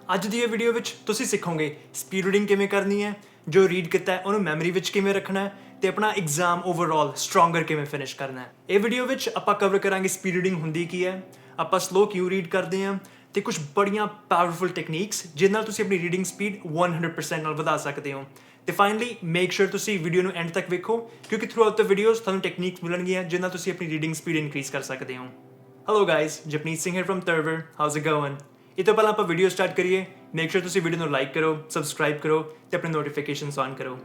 ਅੱਜ ਦੀ ਇਹ ਵੀਡੀਓ ਵਿੱਚ ਤੁਸੀਂ ਸਿੱਖੋਗੇ ਸਪੀਡ ਰੀਡਿੰਗ ਕਿਵੇਂ ਕਰਨੀ ਹੈ, ਜੋ ਰੀਡ ਕੀਤਾ ਹੈ ਉਹਨੂੰ ਮੈਮਰੀ ਵਿੱਚ ਕਿਵੇਂ ਰੱਖਣਾ ਹੈ ਤੇ ਆਪਣਾ ਐਗਜ਼ਾਮ ਓਵਰਆਲ ਸਟਰੋਂਗਰ ਕਿਵੇਂ ਫਿਨਿਸ਼ ਕਰਨਾ ਹੈ। ਇਹ ਵੀਡੀਓ ਵਿੱਚ ਆਪਾਂ ਕਵਰ ਕਰਾਂਗੇ ਸਪੀਡ ਰੀਡਿੰਗ ਹੁੰਦੀ ਕੀ ਹੈ, ਆਪਾਂ ਸਲੋ ਕਿਉਂ ਰੀਡ ਕਰਦੇ ਹਾਂ ਤੇ ਕੁਝ ਬੜੀਆਂ ਪਾਵਰਫੁਲ ਟੈਕਨੀਕਸ ਜਿਸ ਨਾਲ ਤੁਸੀਂ ਆਪਣੀ ਰੀਡਿੰਗ ਸਪੀਡ 100% ਨਾਲ ਵਧਾ ਸਕਦੇ ਹੋ। ਤੇ ਫਾਈਨਲੀ ਮੇਕ ਸ਼ੋਰ ਤੁਸੀਂ ਵੀਡੀਓ ਨੂੰ ਐਂਡ ਤੱਕ ਵੇਖੋ ਕਿਉਂਕਿ ਥਰੂ ਆਊਟ ਦ ਵੀਡੀਓਜ਼ ਤੁਹਾਨੂੰ ਟੈਕਨੀਕਸ ਮਿਲਣਗੀਆਂ ਜਿਸ ਨਾਲ ਤੁਸੀਂ ਆਪਣੀ ਰੀਡਿੰਗ ਸਪੀਡ ਇਨਕਰੀਜ਼ ਕਰ ਸਕਦੇ ਹੋ। Hello guys, Japneet Singh here from Tarvar, how's it going. ਇਹ ਤੋਂ ਪਹਿਲਾਂ ਆਪਾਂ ਵੀਡੀਓ ਸਟਾਰਟ ਕਰੀਏ, ਮੇਕ ਸ਼ੋਰ ਤੁਸੀਂ ਵੀਡੀਓ ਨੂੰ ਲਾਈਕ ਕਰੋ, ਸਬਸਕ੍ਰਾਈਬ ਕਰੋ ਤੇ ਆਪਣੇ ਨੋਟੀਫਿਕੇਸ਼ਨਸ ਔਨ ਕਰੋ।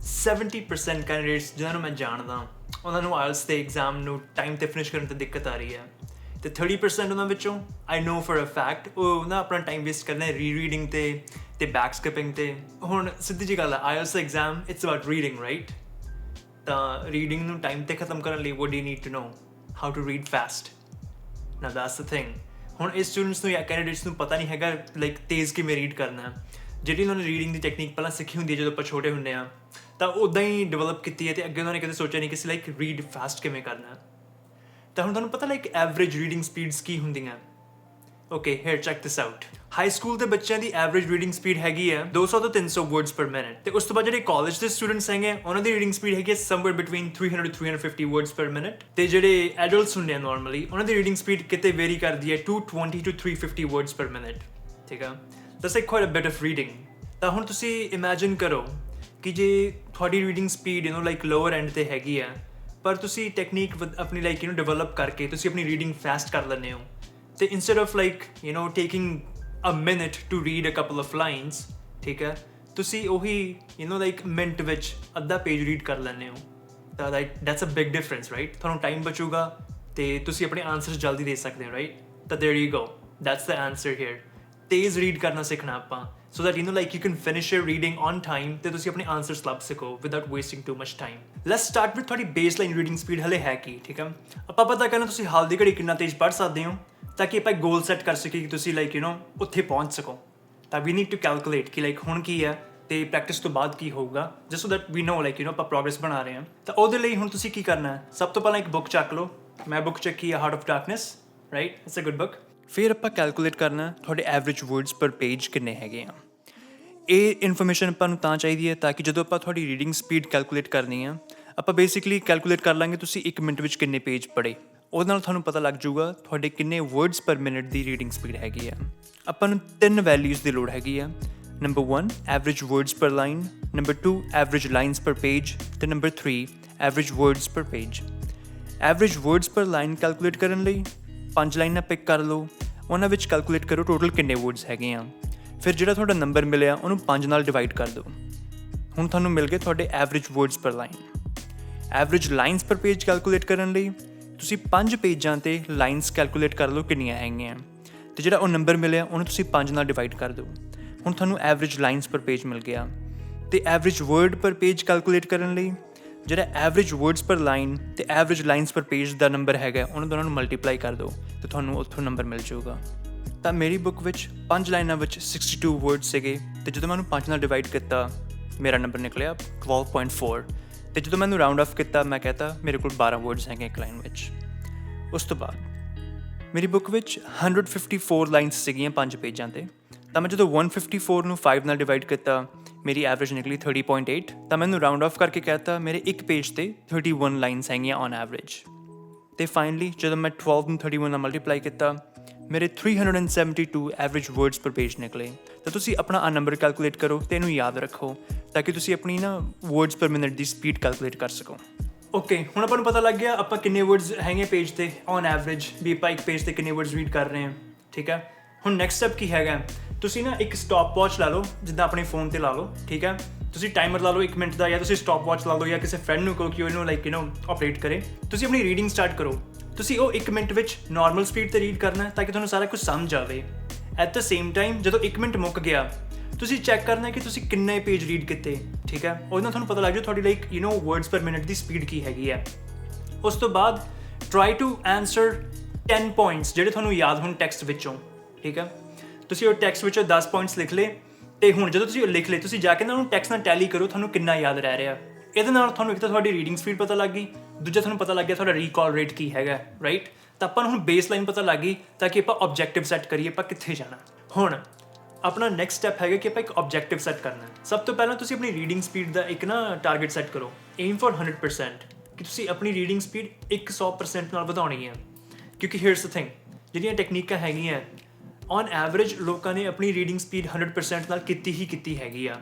70% ਕੈਂਡੀਡੇਟਸ ਜਿਨ੍ਹਾਂ ਨੂੰ ਮੈਂ ਜਾਣਦਾ ਉਹਨਾਂ ਨੂੰ ਆਇਲਸ ਦੇ ਐਗਜ਼ਾਮ ਨੂੰ ਟਾਈਮ ਤੇ ਫਿਨਿਸ਼ ਕਰਨ 'ਤੇ ਦਿੱਕਤ ਆ ਰਹੀ ਹੈ ਤੇ 30% ਉਹਨਾਂ ਵਿੱਚੋਂ ਆਈ ਨੋ ਫॉर ਅ ਫੈਕਟ ਉਹ ਨਾ ਆਪਣਾ ਟਾਈਮ ਵੇਸਟ ਕਰਦੇ ਰੀਡਿੰਗ ਤੇ ਬੈਕ ਸਕਿਪਿੰਗ ਤੇ। ਹੁਣ ਸਿੱਧੀ ਜਿਹੀ ਗੱਲ ਹੈ, IELTS the exam it's about reading, right? ਤਾਂ ਰੀਡਿੰਗ ਨੂੰ ਟਾਈਮ ਤੇ ਖਤਮ ਕਰਨ ਲਈ what do you need to know? How to read fast? Now that's the thing. ਹੁਣ ਇਸ ਸਟੂਡੈਂਟਸ ਨੂੰ ਜਾਂ ਕੈਂਡੀਡੇਟਸ ਨੂੰ ਪਤਾ ਨਹੀਂ ਹੈਗਾ ਲਾਈਕ ਤੇਜ਼ ਕਿਵੇਂ ਰੀਡ ਕਰਨਾ ਹੈ। ਜਿਹੜੀ ਉਹਨਾਂ ਨੇ ਰੀਡਿੰਗ ਦੀ ਟੈਕਨੀਕ ਪਹਿਲਾਂ ਸਿੱਖੀ ਹੁੰਦੀ ਹੈ ਜਦੋਂ ਆਪਾਂ ਛੋਟੇ ਹੁੰਦੇ ਹਾਂ ਤਾਂ ਉੱਦਾਂ ਹੀ ਡਿਵੈਲਪ ਕੀਤੀ ਹੈ ਤੇ ਅੱਗੇ ਉਹਨਾਂ ਨੇ ਕਦੇ ਸੋਚਿਆ ਨਹੀਂ ਕਿ ਅਸੀਂ ਲਾਈਕ ਰੀਡ ਫਾਸਟ ਕਿਵੇਂ ਕਰਨਾ। ਤਾਂ ਹੁਣ ਤੁਹਾਨੂੰ ਪਤਾ ਲਾਈਕ ਐਵਰੇਜ ਰੀਡਿੰਗ ਸਪੀਡਸ ਕੀ ਹੁੰਦੀਆਂ? ਓਕੇ, ਹੇਅਰ ਚੈੱਕ ਦਿਸ ਆਊਟ। ਹਾਈ ਸਕੂਲ ਦੇ ਬੱਚਿਆਂ ਦੀ ਐਵਰੇਜ ਰੀਡਿੰਗ ਸਪੀਡ ਹੈਗੀ ਹੈ 200 ਤੋਂ 300 ਵਰਡਸ ਪਰ ਮਿੰਟ ਤੇ ਉਸ ਤੋਂ ਬਾਅਦ ਜਿਹੜੇ ਕਾਲਜ ਦੇ ਸਟੂਡੈਂਟਸ ਹੈਗੇ ਉਹਨਾਂ ਦੀ ਰੀਡਿੰਗ ਸਪੀਡ ਹੈਗੀ ਹੈ ਸਮਵੇਅਰ ਬਿਟਵੀਨ 300 to 350 ਵਰਡਸ ਪਰ ਮਿੰਟ ਤੇ ਜਿਹੜੇ ਐਡਲਟਸ ਹੁੰਦੇ ਆ ਨਾਰਮਲੀ ਉਹਨਾਂ ਦੀ ਰੀਡਿੰਗ ਸਪੀਡ ਕਿਤੇ ਵੇਰੀ ਕਰਦੀ ਹੈ 220 to 350 ਵਰਡਸ ਪਰ ਮਿੰਟ। ਠੀਕ ਆ, that's like quite a bit of reading. ਤਾਂ ਹੁਣ ਤੁਸੀਂ ਇਮੇਜਿਨ ਕਰੋ ਕਿ ਜੇ ਤੁਹਾਡੀ reading speed like lower end ਤੇ ਹੈਗੀ ਆ ਪਰ ਤੁਸੀਂ ਟੈਕਨੀਕ ਆਪਣੀ ਲਾਈਕ ਡਿਵੈਲਪ ਕਰਕੇ ਤੁਸੀਂ ਆਪਣੀ ਰੀਡਿੰਗ ਫਾਸਟ ਕਰ ਲੈਂਦੇ ਹੋ ਤੇ instead of like taking a minute to read a couple of lines, ਠੀਕ ਹੈ, ਤੁਸੀਂ ਉਹੀ ਲਾਈਕ ਮਿੰਟ ਵਿੱਚ ਅੱਧਾ ਪੇਜ ਰੀਡ ਕਰ ਲੈਂਦੇ ਹੋ। ਤਾਂ that's a big difference, right? ਤੁਹਾਨੂੰ ਟਾਈਮ ਬਚੂਗਾ ਤੇ ਤੁਸੀਂ ਆਪਣੇ ਆਨਸਰਸ ਜਲਦੀ ਦੇ ਸਕਦੇ ਹੋ, ਰਾਈਟ? ਤਾਂ there you go, that's the answer here. ਤੇਜ਼ ਰੀਡ ਕਰਨਾ ਸਿੱਖਣਾ ਆਪਾਂ so that like you can finish your reading on time ਤੇ ਤੁਸੀਂ ਆਪਣੇ ਆਨਸਰਸ ਲੱਭ ਸਕੋ without wasting too much time. Let's start with ਤੁਹਾਡੀ baseline reading speed ਹਲੇ ਹੈ ਕੀ, ਠੀਕ ਹੈ? ਆਪਾਂ ਪਤਾ ਕਰਨਾ ਤੁਸੀਂ ਹਾਲ ਦੀ ਘੜੀ ਕਿੰਨਾ ਤੇਜ਼ ਪੜ੍ਹ ਸਕਦੇ ਹੋ ਤਾਂ ਕਿ ਆਪਾਂ ਇੱਕ ਗੋਲ ਸੈੱਟ ਕਰ ਸਕੀਏ ਕਿ ਤੁਸੀਂ ਲਾਈਕ ਉੱਥੇ ਪਹੁੰਚ ਸਕੋ। ਤਾਂ we need to calculate ਕਿ ਲਾਈਕ ਹੁਣ ਕੀ ਹੈ ਤੇ ਪ੍ਰੈਕਟਿਸ ਤੋਂ ਬਾਅਦ ਕੀ ਹੋਊਗਾ just so that we know like ਆਪਾਂ ਪ੍ਰੋਗਰੈਸ ਬਣਾ ਰਹੇ ਹਾਂ। ਤਾਂ ਉਹਦੇ ਲਈ ਹੁਣ ਤੁਸੀਂ ਕੀ ਕਰਨਾ ਹੈ, ਸਭ ਤੋਂ ਪਹਿਲਾਂ ਇੱਕ ਬੁੱਕ ਚੱਕ ਲਓ। ਮੈਂ ਬੁੱਕ ਚੱਕੀ ਹੈ Heart of Darkness, right? It's a good book. ਫਿਰ ਆਪਾਂ ਕੈਲਕੂਲੇਟ ਕਰਨਾ ਤੁਹਾਡੇ ਐਵਰੇਜ ਵਰਡਸ ਪਰ ਪੇਜ ਕਿੰਨੇ ਹੈਗੇ ਆ। ਇਹ ਇਨਫੋਰਮੇਸ਼ਨ ਆਪਾਂ ਨੂੰ ਤਾਂ ਚਾਹੀਦੀ ਹੈ ਤਾਂ ਕਿ ਜਦੋਂ ਆਪਾਂ ਤੁਹਾਡੀ ਰੀਡਿੰਗ ਸਪੀਡ ਕੈਲਕੂਲੇਟ ਕਰਨੀ ਆ ਆਪਾਂ ਬੇਸਿਕਲੀ ਕੈਲਕੂਲੇਟ ਕਰ ਲਾਂਗੇ ਤੁਸੀਂ 1 ਮਿੰਟ ਵਿੱਚ ਕਿੰਨੇ ਪੇਜ ਪੜ੍ਹੇ। ਉਹਦੇ ਨਾਲ ਤੁਹਾਨੂੰ ਪਤਾ ਲੱਗ ਜਾਊਗਾ ਤੁਹਾਡੇ ਕਿੰਨੇ ਵਰਡਸ ਪਰ ਮਿੰਟ ਦੀ ਰੀਡਿੰਗ ਸਪੀਡ ਹੈਗੀ ਆ। ਆਪਾਂ ਨੂੰ 3 ਵੈਲਿਊਜ਼ ਦੀ ਲੋੜ ਹੈਗੀ ਆ। ਨੰਬਰ 1 ਐਵਰੇਜ ਵਰਡਸ ਪਰ ਲਾਈਨ, ਨੰਬਰ 2 ਐਵਰੇਜ ਲਾਈਨਸ ਪਰ ਪੇਜ ਤੇ ਨੰਬਰ 3 ਐਵਰੇਜ ਵਰਡਸ ਪਰ ਪੇਜ। ਐਵਰੇਜ ਵਰਡਸ ਪਰ ਲਾਈਨ ਕੈਲਕੂਲੇਟ ਕਰਨ ਲਈ 5 ਲਾਈਨਾਂ ਪਿਕ ਕਰ ਲਓ, ਉਹਨਾਂ ਵਿੱਚ ਕੈਲਕੂਲੇਟ ਕਰੋ ਟੋਟਲ ਕਿੰਨੇ ਵਰਡਸ ਹੈਗੇ ਆ। ਫਿਰ ਜਿਹੜਾ ਤੁਹਾਡਾ ਨੰਬਰ ਮਿਲਿਆ ਉਹਨੂੰ 5 ਨਾਲ ਡਿਵਾਈਡ ਕਰ ਦਿਓ। ਹੁਣ ਤੁਹਾਨੂੰ ਮਿਲ ਗਏ ਤੁਹਾਡੇ ਐਵਰੇਜ ਵਰਡਸ ਪਰ ਲਾਈਨ। ਐਵਰੇਜ ਲਾਈਨਸ ਪਰ ਪੇਜ ਕੈਲਕੂਲੇਟ ਕਰਨ ਲਈ ਤੁਸੀਂ 5 ਪੇਜਾਂ 'ਤੇ ਲਾਈਨਸ ਕੈਲਕੂਲੇਟ ਕਰ ਲਓ ਕਿੰਨੀਆਂ ਹੈਗੀਆਂ ਅਤੇ ਜਿਹੜਾ ਉਹ ਨੰਬਰ ਮਿਲਿਆ ਉਹਨੂੰ ਤੁਸੀਂ 5 ਨਾਲ ਡਿਵਾਈਡ ਕਰ ਦਿਓ। ਹੁਣ ਤੁਹਾਨੂੰ ਐਵਰੇਜ ਲਾਈਨਸ ਪਰ ਪੇਜ ਮਿਲ ਗਿਆ। ਅਤੇ ਐਵਰੇਜ ਵਰਡ ਪਰ ਪੇਜ ਕੈਲਕੂਲੇਟ ਕਰਨ ਲਈ ਜਿਹੜਾ ਐਵਰੇਜ ਵਰਡਸ ਪਰ ਲਾਈਨ ਅਤੇ ਐਵਰੇਜ ਲਾਈਨਸ ਪਰ ਪੇਜ ਦਾ ਨੰਬਰ ਹੈਗਾ ਉਹਨਾਂ ਦੋਨਾਂ ਨੂੰ ਮਲਟੀਪਲਾਈ ਕਰ ਦਿਓ ਅਤੇ ਤੁਹਾਨੂੰ ਉੱਥੋਂ ਨੰਬਰ ਮਿਲ ਜਾਊਗਾ। ਤਾਂ ਮੇਰੀ ਬੁੱਕ ਵਿੱਚ 5 ਲਾਈਨਾਂ ਵਿੱਚ 62 ਵਰਡ ਸੀਗੇ ਅਤੇ ਜਦੋਂ ਮੈਂ ਉਹਨੂੰ 5 ਨਾਲ ਡਿਵਾਈਡ ਕੀਤਾ ਮੇਰਾ ਨੰਬਰ ਨਿਕਲਿਆ 12.4 ਅਤੇ ਜਦੋਂ ਮੈਂ ਉਹਨੂੰ ਰਾਊਂਡ ਆਫ ਕੀਤਾ ਮੈਂ ਕਹਿਤਾ ਮੇਰੇ ਕੋਲ 12 ਵਰਡਸ ਹੈਗੇ ਇੱਕ ਲਾਈਨ ਵਿੱਚ। ਉਸ ਤੋਂ ਬਾਅਦ ਮੇਰੀ ਬੁੱਕ ਵਿੱਚ 154 ਲਾਈਨਸ ਸੀਗੀਆਂ 5 ਪੇਜਾਂ 'ਤੇ ਤਾਂ ਮੈਂ ਜਦੋਂ 154 ਨੂੰ 5 ਨਾਲ ਡਿਵਾਈਡ ਕੀਤਾ ਮੇਰੀ ਐਵਰੇਜ ਨਿਕਲੀ 30.8 ਤਾਂ ਮੈਨੂੰ ਰਾਊਂਡ ਆਫ ਕਰਕੇ ਕਹਿਤਾ ਮੇਰੇ ਇੱਕ ਪੇਜ 'ਤੇ 31 ਲਾਈਨਸ ਹੈਗੀਆਂ ਔਨ ਐਵਰੇਜ। ਅਤੇ ਫਾਈਨਲੀ ਜਦੋਂ ਮੈਂ 12 ਨੂੰ 31 ਨਾਲ ਮਲਟੀਪਲਾਈ ਕੀਤਾ ਮੇਰੇ 372 ਐਵਰੇਜ ਵਰਡਸ ਪਰ ਪੇਜ ਨਿਕਲੇ। ਤਾਂ ਤੁਸੀਂ ਆਪਣਾ ਆ ਨੰਬਰ ਕੈਲਕੂਲੇਟ ਕਰੋ ਅਤੇ ਇਹਨੂੰ ਯਾਦ ਰੱਖੋ ਤਾਂ ਕਿ ਤੁਸੀਂ ਆਪਣੀ ਵਰਡਸ ਪਰ ਮਿੰਟ ਦੀ ਸਪੀਡ ਕੈਲਕੂਲੇਟ ਕਰ ਸਕੋ। ਓਕੇ, ਹੁਣ ਆਪਾਂ ਨੂੰ ਪਤਾ ਲੱਗ ਗਿਆ ਆਪਾਂ ਕਿੰਨੇ ਵਰਡਸ ਹੈਗੇ ਪੇਜ 'ਤੇ ਔਨ ਐਵਰੇਜ, ਵੀ ਆਪਾਂ ਇੱਕ ਪੇਜ 'ਤੇ ਕਿੰਨੇ ਵਰਡਸ ਰੀਡ ਕਰ ਰਹੇ ਹਾਂ, ਠੀਕ ਹੈ? ਹੁਣ ਨੈਕਸਟ ਸਟੈਪ ਕੀ ਹੈਗਾ, ਤੁਸੀਂ ਇੱਕ ਸਟੋਪ ਵਾਚ ਲਾ ਲਓ ਜਿੱਦਾਂ ਆਪਣੇ ਫੋਨ 'ਤੇ ਲਾ ਲਓ, ਠੀਕ ਹੈ? ਤੁਸੀਂ ਟਾਈਮਰ ਲਾ ਲਓ 1 ਮਿੰਟ ਦਾ ਜਾਂ ਤੁਸੀਂ ਸਟੋਪ ਵਾਚ ਲਾ ਲਓ ਜਾਂ ਕਿਸੇ ਫਰੈਂਡ ਨੂੰ ਕਹੋ ਕਿ ਉਹਨੂੰ ਆਪਰੇਟ ਕਰੇ। ਤੁਸੀਂ ਆਪਣੀ ਰੀਡਿੰਗ ਸਟਾਰਟ ਕਰੋ। ਤੁਸੀਂ ਉਹ 1 ਮਿੰਟ ਵਿੱਚ ਨਾਰਮਲ ਸਪੀਡ 'ਤੇ ਰੀਡ ਕਰਨਾ ਤਾਂ ਕਿ ਤੁਹਾਨੂੰ ਸਾਰਾ ਕੁਝ ਸਮਝ ਆਵੇ। ਐਟ ਦ ਸੇਮ ਟਾਈਮ ਜਦੋਂ 1 ਮਿੰਟ ਮੁੱਕ ਗਿਆ ਤੁਸੀਂ ਚੈੱਕ ਕਰਨਾ ਕਿ ਤੁਸੀਂ ਕਿੰਨੇ ਪੇਜ ਰੀਡ ਕੀਤੇ, ਠੀਕ ਹੈ? ਉਹਦੇ ਨਾਲ ਤੁਹਾਨੂੰ ਪਤਾ ਲੱਗ ਜਾਊ ਤੁਹਾਡੀ ਵਰਡਸ ਪਰ ਮਿੰਟ ਦੀ ਸਪੀਡ ਕੀ ਹੈਗੀ ਹੈ। ਉਸ ਤੋਂ ਬਾਅਦ ਟਰਾਈ ਟੂ ਆਨਸਰ 10 ਪੁਆਇੰਟਸ ਜਿਹੜੇ ਤੁਹਾਨੂੰ ਯਾਦ ਹੋਣ ਟੈਕਸਟ ਵਿੱਚੋਂ, ਠੀਕ ਹੈ? ਤੁਸੀਂ ਉਹ ਟੈਕਸਟ ਵਿੱਚੋਂ 10 ਪੁਆਇੰਟਸ ਲਿਖ ਲਏ ਅਤੇ ਹੁਣ ਜਦੋਂ ਤੁਸੀਂ ਉਹ ਲਿਖ ਲਏ ਤੁਸੀਂ ਜਾ ਕੇ ਉਹਨੂੰ ਟੈਕਸਟ ਨਾਲ ਟੈਲੀ ਕਰੋ ਤੁਹਾਨੂੰ ਕਿੰਨਾ ਯਾਦ ਰਹਿ ਰਿਹਾ। ਇਹਦੇ ਨਾਲ ਤੁਹਾਨੂੰ ਇੱਕ ਤਾਂ ਤੁਹਾਡੀ ਰੀਡਿੰਗ ਸਪੀਡ ਪਤਾ ਲੱਗ ਗਈ, ਦੂਜਾ ਤੁਹਾਨੂੰ ਪਤਾ ਲੱਗ ਗਿਆ ਤੁਹਾਡਾ ਰੀਕਾਲ ਰੇਟ ਕੀ ਹੈਗਾ, ਰਾਈਟ? ਤਾਂ ਆਪਾਂ ਨੂੰ ਹੁਣ ਬੇਸਲਾਈਨ ਪਤਾ ਲੱਗ ਗਈ ਤਾਂ ਕਿ ਆਪਾਂ ਆਬਜੈਕਟਿਵ ਸੈੱਟ ਕਰੀਏ ਆਪਾਂ ਕਿੱਥੇ ਜਾਣਾ। ਹੁਣ ਆਪਣਾ ਨੈਕਸਟ ਸਟੈਪ ਹੈਗਾ ਕਿ ਆਪਾਂ ਇੱਕ ਆਬਜੈਕਟਿਵ ਸੈੱਟ ਕਰਨਾ। ਸਭ ਤੋਂ ਪਹਿਲਾਂ ਤੁਸੀਂ ਆਪਣੀ ਰੀਡਿੰਗ ਸਪੀਡ ਦਾ ਇੱਕ ਨਾ ਟਾਰਗੇਟ ਸੈੱਟ ਕਰੋ, ਏਮ ਫॉर 100%, ਕਿ ਤੁਸੀਂ ਆਪਣੀ ਰੀਡਿੰਗ ਸਪੀਡ 100% ਨਾਲ ਵਧਾਉਣੀ ਹੈ। ਕਿਉਂਕਿ ਹੀਅਰਸ ਦ ਥਿੰਗ, ਜਿਹੜੀਆਂ ਟੈਕਨੀਕਾਂ ਹੈਗੀਆਂ ਔਨ ਐਵਰੇਜ ਲੋਕਾਂ ਨੇ ਆਪਣੀ ਰੀਡਿੰਗ ਸਪੀਡ 100% ਨਾਲ ਕੀਤੀ ਹੈਗੀ ਆ।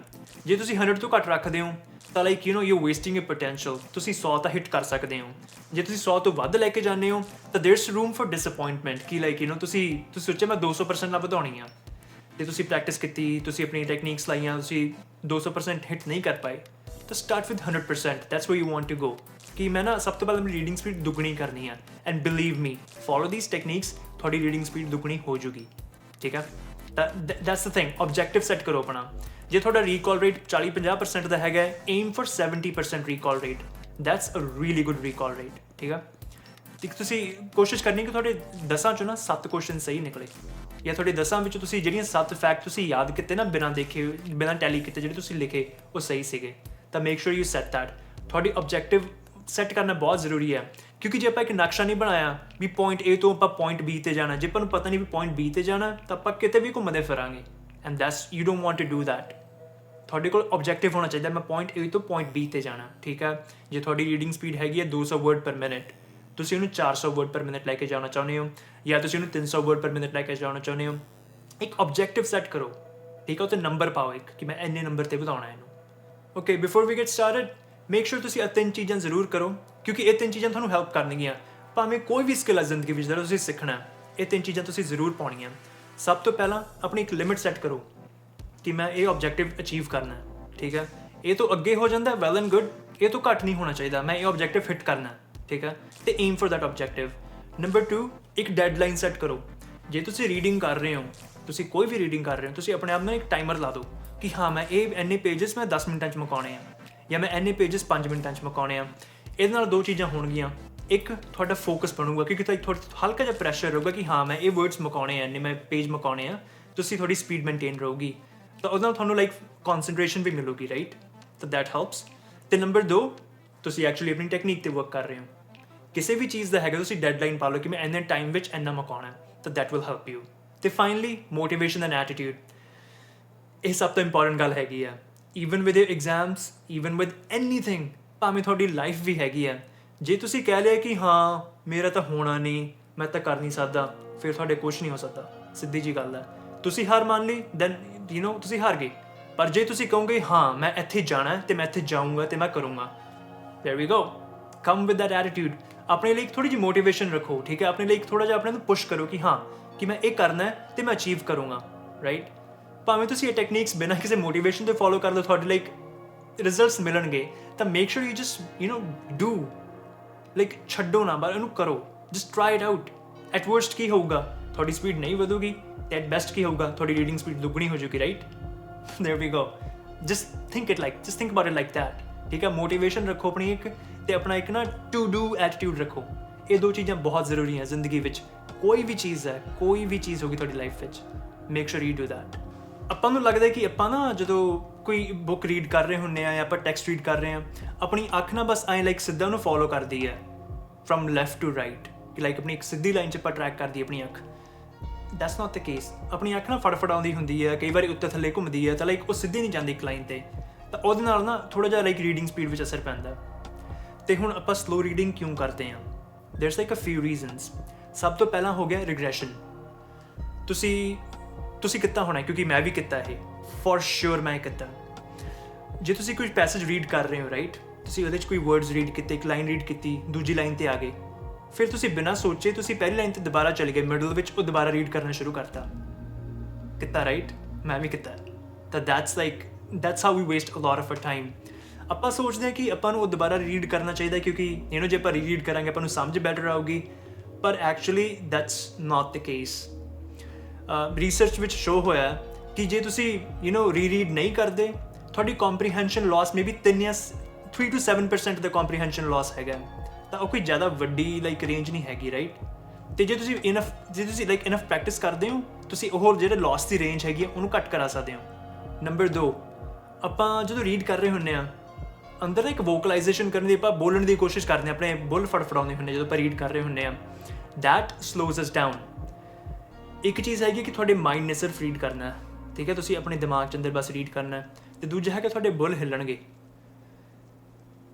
ਜੇ ਤੁਸੀਂ 100 ਤੋਂ ਘੱਟ ਰੱਖਦੇ ਹੋ ਤਾਂ like you wasting your potential. ਤੁਸੀਂ 100 ਤਾਂ ਹਿੱਟ ਕਰ ਸਕਦੇ ਹੋ। ਜੇ ਤੁਸੀਂ 100 ਤੋਂ ਵੱਧ ਲੈ ਕੇ ਜਾਂਦੇ ਹੋ ਤਾਂ ਦੇਅਰਸ ਰੂਮ ਫॉर ਡਿਸਅਪਾਇੰਟਮੈਂਟ ਕਿ ਲਾਈਕ ਤੁਸੀਂ ਸੋਚਿਆ ਮੈਂ 200% ਨਾਲ ਵਧਾਉਣੀ ਆ, ਤੇ ਤੁਸੀਂ ਪ੍ਰੈਕਟਿਸ ਕੀਤੀ, ਤੁਸੀਂ ਆਪਣੀ ਟੈਕਨੀਕਸ ਲਾਈਆਂ, ਤੁਸੀਂ 200% ਹਿੱਟ ਨਹੀਂ ਕਰ ਪਾਏ, ਤਾਂ start with 100%। That's where you want to go ਕਿ ਮੈਂ ਨਾ ਸਭ ਤੋਂ ਪਹਿਲਾਂ ਆਪਣੀ ਰੀਡਿੰਗ ਸਪੀਡ ਦੁੱਗਣੀ ਕਰਨੀ ਆ। And believe me, follow these techniques, ਤੁਹਾਡੀ ਰੀਡਿੰਗ ਸਪੀਡ ਦੁੱਗਣੀ ਹੋ ਜੂਗੀ। ਠੀਕ ਆ, ਤਾਂ that's the thing. Objective set ਕਰੋ ਆਪਣਾ। ਜੇ ਤੁਹਾਡਾ ਰੀਕਾਲ ਰੇਟ 40-50% ਦਾ ਹੈਗਾ, aim for 70% recall rate. That's a really good recall rate. ਠੀਕ ਆ, ਤੇ ਤੁਸੀਂ ਕੋਸ਼ਿਸ਼ ਕਰਨੀ ਕਿ ਤੁਹਾਡੇ 10 ਚੋਂ ਨਾ 7 ਕੁਐਸਚਨ ਸਹੀ ਨਿਕਲੇ, ਜਾਂ ਤੁਹਾਡੇ 10 ਵਿੱਚੋਂ ਤੁਸੀਂ ਜਿਹੜੀਆਂ 7 ਫੈਕਟ ਤੁਸੀਂ ਯਾਦ ਕੀਤੇ ਨਾ ਬਿਨਾਂ ਦੇਖੇ, ਬਿਨਾਂ ਟੈਲੀ ਕੀਤੇ, ਜਿਹੜੇ ਤੁਸੀਂ ਲਿਖੇ ਉਹ ਸਹੀ ਸੀਗੇ, ਤਾਂ make sure you set that. ਤੁਹਾਡੀ ਆਬਜੈਕਟਿਵ ਸੈੱਟ ਕਰਨਾ ਬਹੁਤ ਜ਼ਰੂਰੀ ਹੈ। ਕਿਉਂਕਿ ਜੇ ਆਪਾਂ ਇੱਕ ਨਕਸ਼ਾ ਨਹੀਂ ਬਣਾਇਆ ਵੀ ਪੁਆਇੰਟ A ਤੋਂ ਆਪਾਂ ਪੁਆਇੰਟ B ਤੇ ਜਾਣਾ, ਜੇ ਆਪਾਂ ਨੂੰ ਪਤਾ ਨਹੀਂ ਵੀ ਪੁਆਇੰਟ B ਤੇ ਜਾਣਾ, ਤਾਂ ਆਪਾਂ ਕਿਤੇ ਵੀ ਘੁੰਮਦੇ ਫਿਰਾਂਗੇ। And that's you don't want to do that. ਤੁਹਾਡੇ ਕੋਲ ਆਬਜੈਕਟਿਵ ਹੋਣਾ ਚਾਹੀਦਾ, ਮੈਂ ਪੁਆਇੰਟ A ਤੋਂ ਪੁਆਇੰਟ B ਤੇ ਜਾਣਾ। ਠੀਕ ਹੈ, ਜੇ ਤੁਹਾਡੀ ਰੀਡਿੰਗ ਸਪੀਡ ਹੈਗੀ ਹੈ 200 ਵਰਡ ਪਰ ਮਿੰਟ, ਤੁਸੀਂ ਉਹਨੂੰ 400 ਵਰਡ ਪਰ ਮਿੰਟ ਲੈ ਕੇ ਜਾਣਾ ਚਾਹੁੰਦੇ ਹੋ, ਜਾਂ ਤੁਸੀਂ ਉਹਨੂੰ 300 ਵਰਡ ਪਰ ਮਿੰਟ ਲੈ ਕੇ ਜਾਣਾ ਚਾਹੁੰਦੇ ਹੋ, ਇੱਕ ਆਬਜੈਕਟਿਵ ਸੈੱਟ ਕਰੋ। ਠੀਕ ਹੈ, ਉਹ 'ਤੇ ਨੰਬਰ ਪਾਓ ਇੱਕ ਕਿ ਮੈਂ ਇੰਨੇ ਨੰਬਰ 'ਤੇ ਵਧਾਉਣਾ ਇਹਨੂੰ। Okay, before we get started make sure ਤੁਸੀਂ ਇਹ 3 ਚੀਜ਼ਾਂ ਜ਼ਰੂਰ ਕਰੋ, ਕਿਉਂਕਿ ਇਹ 3 ਚੀਜ਼ਾਂ ਤੁਹਾਨੂੰ ਹੈਲਪ ਕਰਨਗੀਆਂ। ਭਾਵੇਂ ਕੋਈ ਵੀ ਸਕਿੱਲ ਹੈ ਜ਼ਿੰਦਗੀ ਵਿੱਚ ਜਿਹੜਾ ਤੁਸੀਂ ਸਿੱਖਣਾ, ਇਹ 3 ਚੀਜ਼ਾਂ ਤੁਸੀਂ ਜ਼ਰੂਰ ਪਾਉਣੀਆਂ। ਸਭ ਤੋਂ ਪਹਿਲਾਂ ਆਪਣੀ ਇੱਕ ਲਿਮਿਟ ਸੈੱਟ ਕਰੋ ਕਿ ਮੈਂ ਇਹ ਆਬਜੈਕਟਿਵ ਅਚੀਵ ਕਰਨਾ। ਠੀਕ ਹੈ, ਇਹ ਤੋਂ ਅੱਗੇ ਹੋ ਜਾਂਦਾ ਵੈਲ ਐਂਡ ਗੁੱਡ, ਇਹ ਤੋਂ ਘੱਟ ਨਹੀਂ ਹੋਣਾ ਚਾਹੀਦਾ। ਮੈਂ ਇਹ ਆਬਜੈਕਟਿਵ ਹਿੱਟ ਕਰਨਾ। ਠੀਕ ਹੈ, ਤੇ aim for that objective. Number 2, ਇੱਕ ਡੈਡਲਾਈਨ ਸੈੱਟ ਕਰੋ। ਜੇ ਤੁਸੀਂ ਰੀਡਿੰਗ ਕਰ ਰਹੇ ਹੋ, ਤੁਸੀਂ ਕੋਈ ਵੀ ਰੀਡਿੰਗ ਕਰ ਰਹੇ ਹੋ, ਤੁਸੀਂ ਆਪਣੇ ਆਪ ਨੂੰ ਇੱਕ ਟਾਈਮਰ ਲਾ ਦਿਓ ਕਿ ਹਾਂ ਮੈਂ ਇਹ ਇੰਨੇ ਪੇਜਸ ਮੈਂ 10 ਮਿੰਟਾਂ 'ਚ ਮੁਕਾਉਣੇ ਆ, ਜਾਂ ਮੈਂ ਇੰਨੇ ਪੇਜਸ 5 ਮਿੰਟਾਂ 'ਚ ਮੁਕਾਉਣੇ ਆ। ਇਹਦੇ ਨਾਲ 2 ਚੀਜ਼ਾਂ ਹੋਣਗੀਆਂ। ਇੱਕ, ਤੁਹਾਡਾ ਫੋਕਸ ਬਣੂਗਾ, ਕਿਉਂਕਿ ਤੁਹਾਡਾ ਹਲਕਾ ਜਿਹਾ ਪ੍ਰੈਸ਼ਰ ਰਹੂਗਾ ਕਿ ਹਾਂ ਮੈਂ ਇਹ ਵਰਡਸ ਮੁਕਾਉਣੇ ਆ, ਇੰਨੇ ਮੈਂ ਪੇਜ ਮੁਕਾਉਣੇ ਆ। ਤੁਸੀਂ ਤੁਹਾਡੀ ਸਪੀਡ ਮੇਨਟੇਨ ਰਹੂਗੀ, ਤਾਂ ਉਹਦੇ ਨਾਲ ਤੁਹਾਨੂੰ ਲਾਈਕ ਕੌਨਸਨਟ੍ਰੇਸ਼ਨ ਵੀ ਮਿਲੂਗੀ, ਰਾਈਟ? ਤਾਂ ਦੈਟ ਹੈਲਪਸ। ਅਤੇ ਨੰਬਰ 2, ਤੁਸੀਂ ਐਕਚੁਅਲੀ ਆਪਣੀ ਟੈਕਨੀਕ 'ਤੇ ਵਰਕ ਕਰ ਰਹੇ ਹੋ। ਕਿਸੇ ਵੀ ਚੀਜ਼ ਦਾ ਹੈਗਾ, ਤੁਸੀਂ ਡੈਡਲਾਈਨ ਪਾ ਲਓ ਕਿ ਮੈਂ ਇੰਨੇ ਟਾਈਮ ਵਿੱਚ ਇੰਨਾ ਮੁਕਾਉਣਾ, ਤਾਂ ਦੈਟ ਵਿਲ ਹੈਲਪ ਯੂ। ਅਤੇ ਫਾਈਨਲੀ, ਮੋਟੀਵੇਸ਼ਨ ਐਂਡ ਐਟੀਟਿਊਡ। ਇਹ ਸਭ ਤੋਂ ਇੰਪੋਰਟੈਂਟ ਗੱਲ ਹੈਗੀ ਆ। Even with your exams, even with anything, ਭਾਵੇਂ ਤੁਹਾਡੀ ਲਾਈਫ ਵੀ ਹੈਗੀ ਆ, ਜੇ ਤੁਸੀਂ ਕਹਿ ਲਿਆ ਕਿ ਹਾਂ ਮੇਰਾ ਤਾਂ ਹੋਣਾ ਨਹੀਂ, ਮੈਂ ਤਾਂ ਕਰ ਨਹੀਂ ਸਕਦਾ, ਫਿਰ ਤੁਹਾਡੇ ਕੁਛ ਨਹੀਂ ਹੋ ਸਕਦਾ। ਸਿੱਧੀ ਜੀ ਗੱਲ ਹੈ। ਤੁਸੀਂ ਹਾਰ ਮੰਨ ਲਈ, ਦੈਨ ਤੁਸੀਂ ਹਾਰ ਗਏ। ਪਰ ਜੇ ਤੁਸੀਂ ਕਹੋਗੇ ਹਾਂ ਮੈਂ ਇੱਥੇ ਜਾਣਾ ਅਤੇ ਮੈਂ ਇੱਥੇ ਜਾਊਂਗਾ ਅਤੇ ਮੈਂ ਕਰੂੰਗਾ, there we go. Come with that attitude. ਆਪਣੇ ਲਈ ਇੱਕ ਥੋੜ੍ਹੀ ਜਿਹੀ ਮੋਟੀਵੇਸ਼ਨ ਰੱਖੋ। ਠੀਕ ਹੈ, ਆਪਣੇ ਲਈ ਇੱਕ ਥੋੜ੍ਹਾ ਜਿਹਾ ਆਪਣੇ ਨੂੰ ਪੁਸ਼ ਕਰੋ ਕਿ ਹਾਂ ਕਿ ਮੈਂ ਇਹ ਕਰਨਾ ਅਤੇ ਮੈਂ ਅਚੀਵ ਕਰੂੰਗਾ, ਰਾਈਟ? ਭਾਵੇਂ ਤੁਸੀਂ ਇਹ ਟੈਕਨੀਕਸ ਬਿਨਾਂ ਕਿਸੇ ਮੋਟੀਵੇਸ਼ਨ ਤੋਂ ਫੋਲੋ ਕਰ ਲਓ, ਤੁਹਾਡੇ ਲਈ ਰਿਜ਼ਲਟਸ ਮਿਲਣਗੇ। ਤਾਂ make sure you just do, like ਛੱਡੋ ਨਾ, ਪਰ ਇਹਨੂੰ ਕਰੋ। Just try it out. At worst ਕੀ ਹੋਊਗਾ, ਤੁਹਾਡੀ ਸਪੀਡ ਨਹੀਂ ਵਧੂਗੀ, ਅਤੇ ਐਟ ਬੈਸਟ ਕੀ ਹੋਊਗਾ, ਤੁਹਾਡੀ ਰੀਡਿੰਗ ਸਪੀਡ ਦੁੱਗਣੀ ਹੋ ਜੂਗੀ, right? There we go. Just think about it like that. ਠੀਕ ਹੈ, ਮੋਟੀਵੇਸ਼ਨ ਰੱਖੋ ਆਪਣੀ ਇੱਕ, ਅਤੇ ਆਪਣਾ ਇੱਕ ਨਾ ਟੂ ਡੂ ਐਟੀਟਿਊਡ ਰੱਖੋ। ਇਹ 2 ਚੀਜ਼ਾਂ ਬਹੁਤ ਜ਼ਰੂਰੀ ਹੈ ਜ਼ਿੰਦਗੀ ਵਿੱਚ। ਕੋਈ ਵੀ ਚੀਜ਼ ਹੈ, ਕੋਈ ਵੀ ਚੀਜ਼ ਹੋਗੀ ਤੁਹਾਡੀ ਲਾਈਫ ਵਿੱਚ, make sure you do that. ਆਪਾਂ ਨੂੰ ਲੱਗਦਾ ਕਿ ਆਪਾਂ ਨਾ ਜਦੋਂ ਕੋਈ ਬੁੱਕ ਰੀਡ ਕਰ ਰਹੇ ਹੁੰਦੇ ਆ ਜਾਂ ਆਪਾਂ ਟੈਕਸਟ ਰੀਡ ਕਰ ਰਹੇ ਹਾਂ, ਆਪਣੀ ਅੱਖ ਨਾ ਬਸ ਐਂ ਲਾਈਕ ਸਿੱਧਾ ਉਹਨੂੰ ਫੋਲੋ ਕਰਦੀ ਹੈ ਫਰਮ ਲੈਫਟ ਟੂ ਰਾਈਟ, ਕਿ ਲਾਈਕ ਆਪਣੀ ਇੱਕ ਸਿੱਧੀ ਲਾਈਨ 'ਚ ਆਪਾਂ ਟਰੈਕ ਕਰਦੀ ਆਪਣੀ ਅੱਖ। That's not the case. ਆਪਣੀ ਅੱਖ ਨਾ ਫੜਫੜਾਉਂਦੀ ਹੁੰਦੀ ਹੈ, ਕਈ ਵਾਰੀ ਉੱਤੇ ਥੱਲੇ ਘੁੰਮਦੀ ਹੈ, ਤਾਂ ਲਾਈਕ ਉਹ ਸਿੱਧੀ ਨਹੀਂ ਜਾਂਦੀ ਇੱਕ ਲਾਈਨ 'ਤੇ, ਤਾਂ ਉਹਦੇ ਨਾਲ ਨਾ ਥੋੜ੍ਹਾ ਜਿਹਾ ਲਾਈਕ ਰੀਡਿੰਗ ਸਪੀਡ ਵਿੱਚ ਅਸਰ ਪੈਂਦਾ। ਅਤੇ ਹੁਣ ਆਪਾਂ ਸਲੋ ਰੀਡਿੰਗ ਕਿਉਂ ਕਰਦੇ ਹਾਂ? There's like a few reasons. ਸਭ ਤੋਂ ਪਹਿਲਾਂ ਹੋ ਗਿਆ ਰਿਗਰੈਸ਼ਨ। ਤੁਸੀਂ ਕੀਤਾ ਹੋਣਾ, ਕਿਉਂਕਿ ਮੈਂ ਵੀ ਕੀਤਾ ਇਹ, ਫॉर श्योर ਮੈਂ ਕੀਤਾ। ਜੇ ਤੁਸੀਂ ਕੋਈ ਪੈਸੇਜ ਰੀਡ ਕਰ ਰਹੇ ਹੋ, ਰਾਈਟ, ਤੁਸੀਂ ਉਹਦੇ 'ਚ ਕੋਈ ਵਰਡਸ ਰੀਡ ਕੀਤੇ, ਇੱਕ ਲਾਈਨ ਰੀਡ ਕੀਤੀ, ਦੂਜੀ ਲਾਈਨ 'ਤੇ ਆ ਗਏ, ਫਿਰ ਤੁਸੀਂ ਬਿਨਾਂ ਸੋਚੇ ਤੁਸੀਂ ਪਹਿਲੀ ਲਾਈਨ 'ਤੇ ਦੁਬਾਰਾ ਚਲੇ ਗਏ, ਮਿਡਲ ਵਿੱਚ ਉਹ ਦੁਬਾਰਾ ਰੀਡ ਕਰਨਾ ਸ਼ੁਰੂ ਕੀਤਾ, ਰਾਈਟ? ਮੈਂ ਵੀ ਕੀਤਾ। ਤਾਂ that's how we waste a lot of a time. ਆਪਾਂ ਸੋਚਦੇ ਹਾਂ ਕਿ ਆਪਾਂ ਨੂੰ ਉਹ ਦੁਬਾਰਾ ਰੀਡ ਕਰਨਾ ਚਾਹੀਦਾ, ਕਿਉਂਕਿ ਜੇ ਆਪਾਂ ਰੀਡ ਕਰਾਂਗੇ ਆਪਾਂ ਨੂੰ ਸਮਝ ਬੈਟਰ ਆਊਗੀ, ਪਰ actually that's not the case. Research ਵਿੱਚ ਸ਼ੋ ਹੋਇਆ ਕਿ ਜੇ ਤੁਸੀਂ ਰੀਡ ਨਹੀਂ ਕਰਦੇ, ਤੁਹਾਡੀ comprehension loss may be 3 to 7% ਦਾ ਕੰਪਰੀਹੈਂਸ਼ਨ ਲਾਸ ਹੈਗਾ, ਤਾਂ ਉਹ ਕੋਈ ਜ਼ਿਆਦਾ ਵੱਡੀ ਲਾਈਕ ਰੇਂਜ ਨਹੀਂ ਹੈਗੀ, ਰਾਈਟ? ਅਤੇ ਜੇ ਤੁਸੀਂ ਇਨਫ ਪ੍ਰੈਕਟਿਸ ਕਰਦੇ ਹੋ, ਤੁਸੀਂ ਉਹ ਜਿਹੜੇ ਲਾਸ ਦੀ ਰੇਂਜ ਹੈਗੀ ਆ ਉਹਨੂੰ ਘੱਟ ਕਰਾ ਸਕਦੇ ਹੋ। ਨੰਬਰ 2, ਆਪਾਂ ਜਦੋਂ ਰੀਡ ਕਰ ਰਹੇ ਹੁੰਦੇ ਹਾਂ, ਅੰਦਰ ਇੱਕ ਵੋਕਲਾਈਜੇਸ਼ਨ ਕਰਨ ਦੀ, ਆਪਾਂ ਬੋਲਣ ਦੀ ਕੋਸ਼ਿਸ਼ ਕਰਦੇ ਹਾਂ, ਆਪਣੇ ਬੁੱਲ ਫੜਫੜਾਉਂਦੇ ਹੁੰਦੇ ਜਦੋਂ ਆਪਾਂ ਰੀਡ ਕਰ ਰਹੇ ਹੁੰਦੇ ਹਾਂ, that slows us down. ਇੱਕ ਚੀਜ਼ ਹੈਗੀ ਕਿ ਤੁਹਾਡੇ ਮਾਈਂਡ ਨੇ ਸਿਰਫ ਰੀਡ ਕਰਨਾ, ਠੀਕ ਹੈ, ਤੁਸੀਂ ਆਪਣੇ ਦਿਮਾਗ 'ਚ ਅੰਦਰ ਬਸ ਰੀਡ ਕਰਨਾ, ਅਤੇ ਦੂਜਾ ਹੈਗਾ ਤੁਹਾਡੇ ਬੁੱਲ ਹਿੱਲਣਗੇ।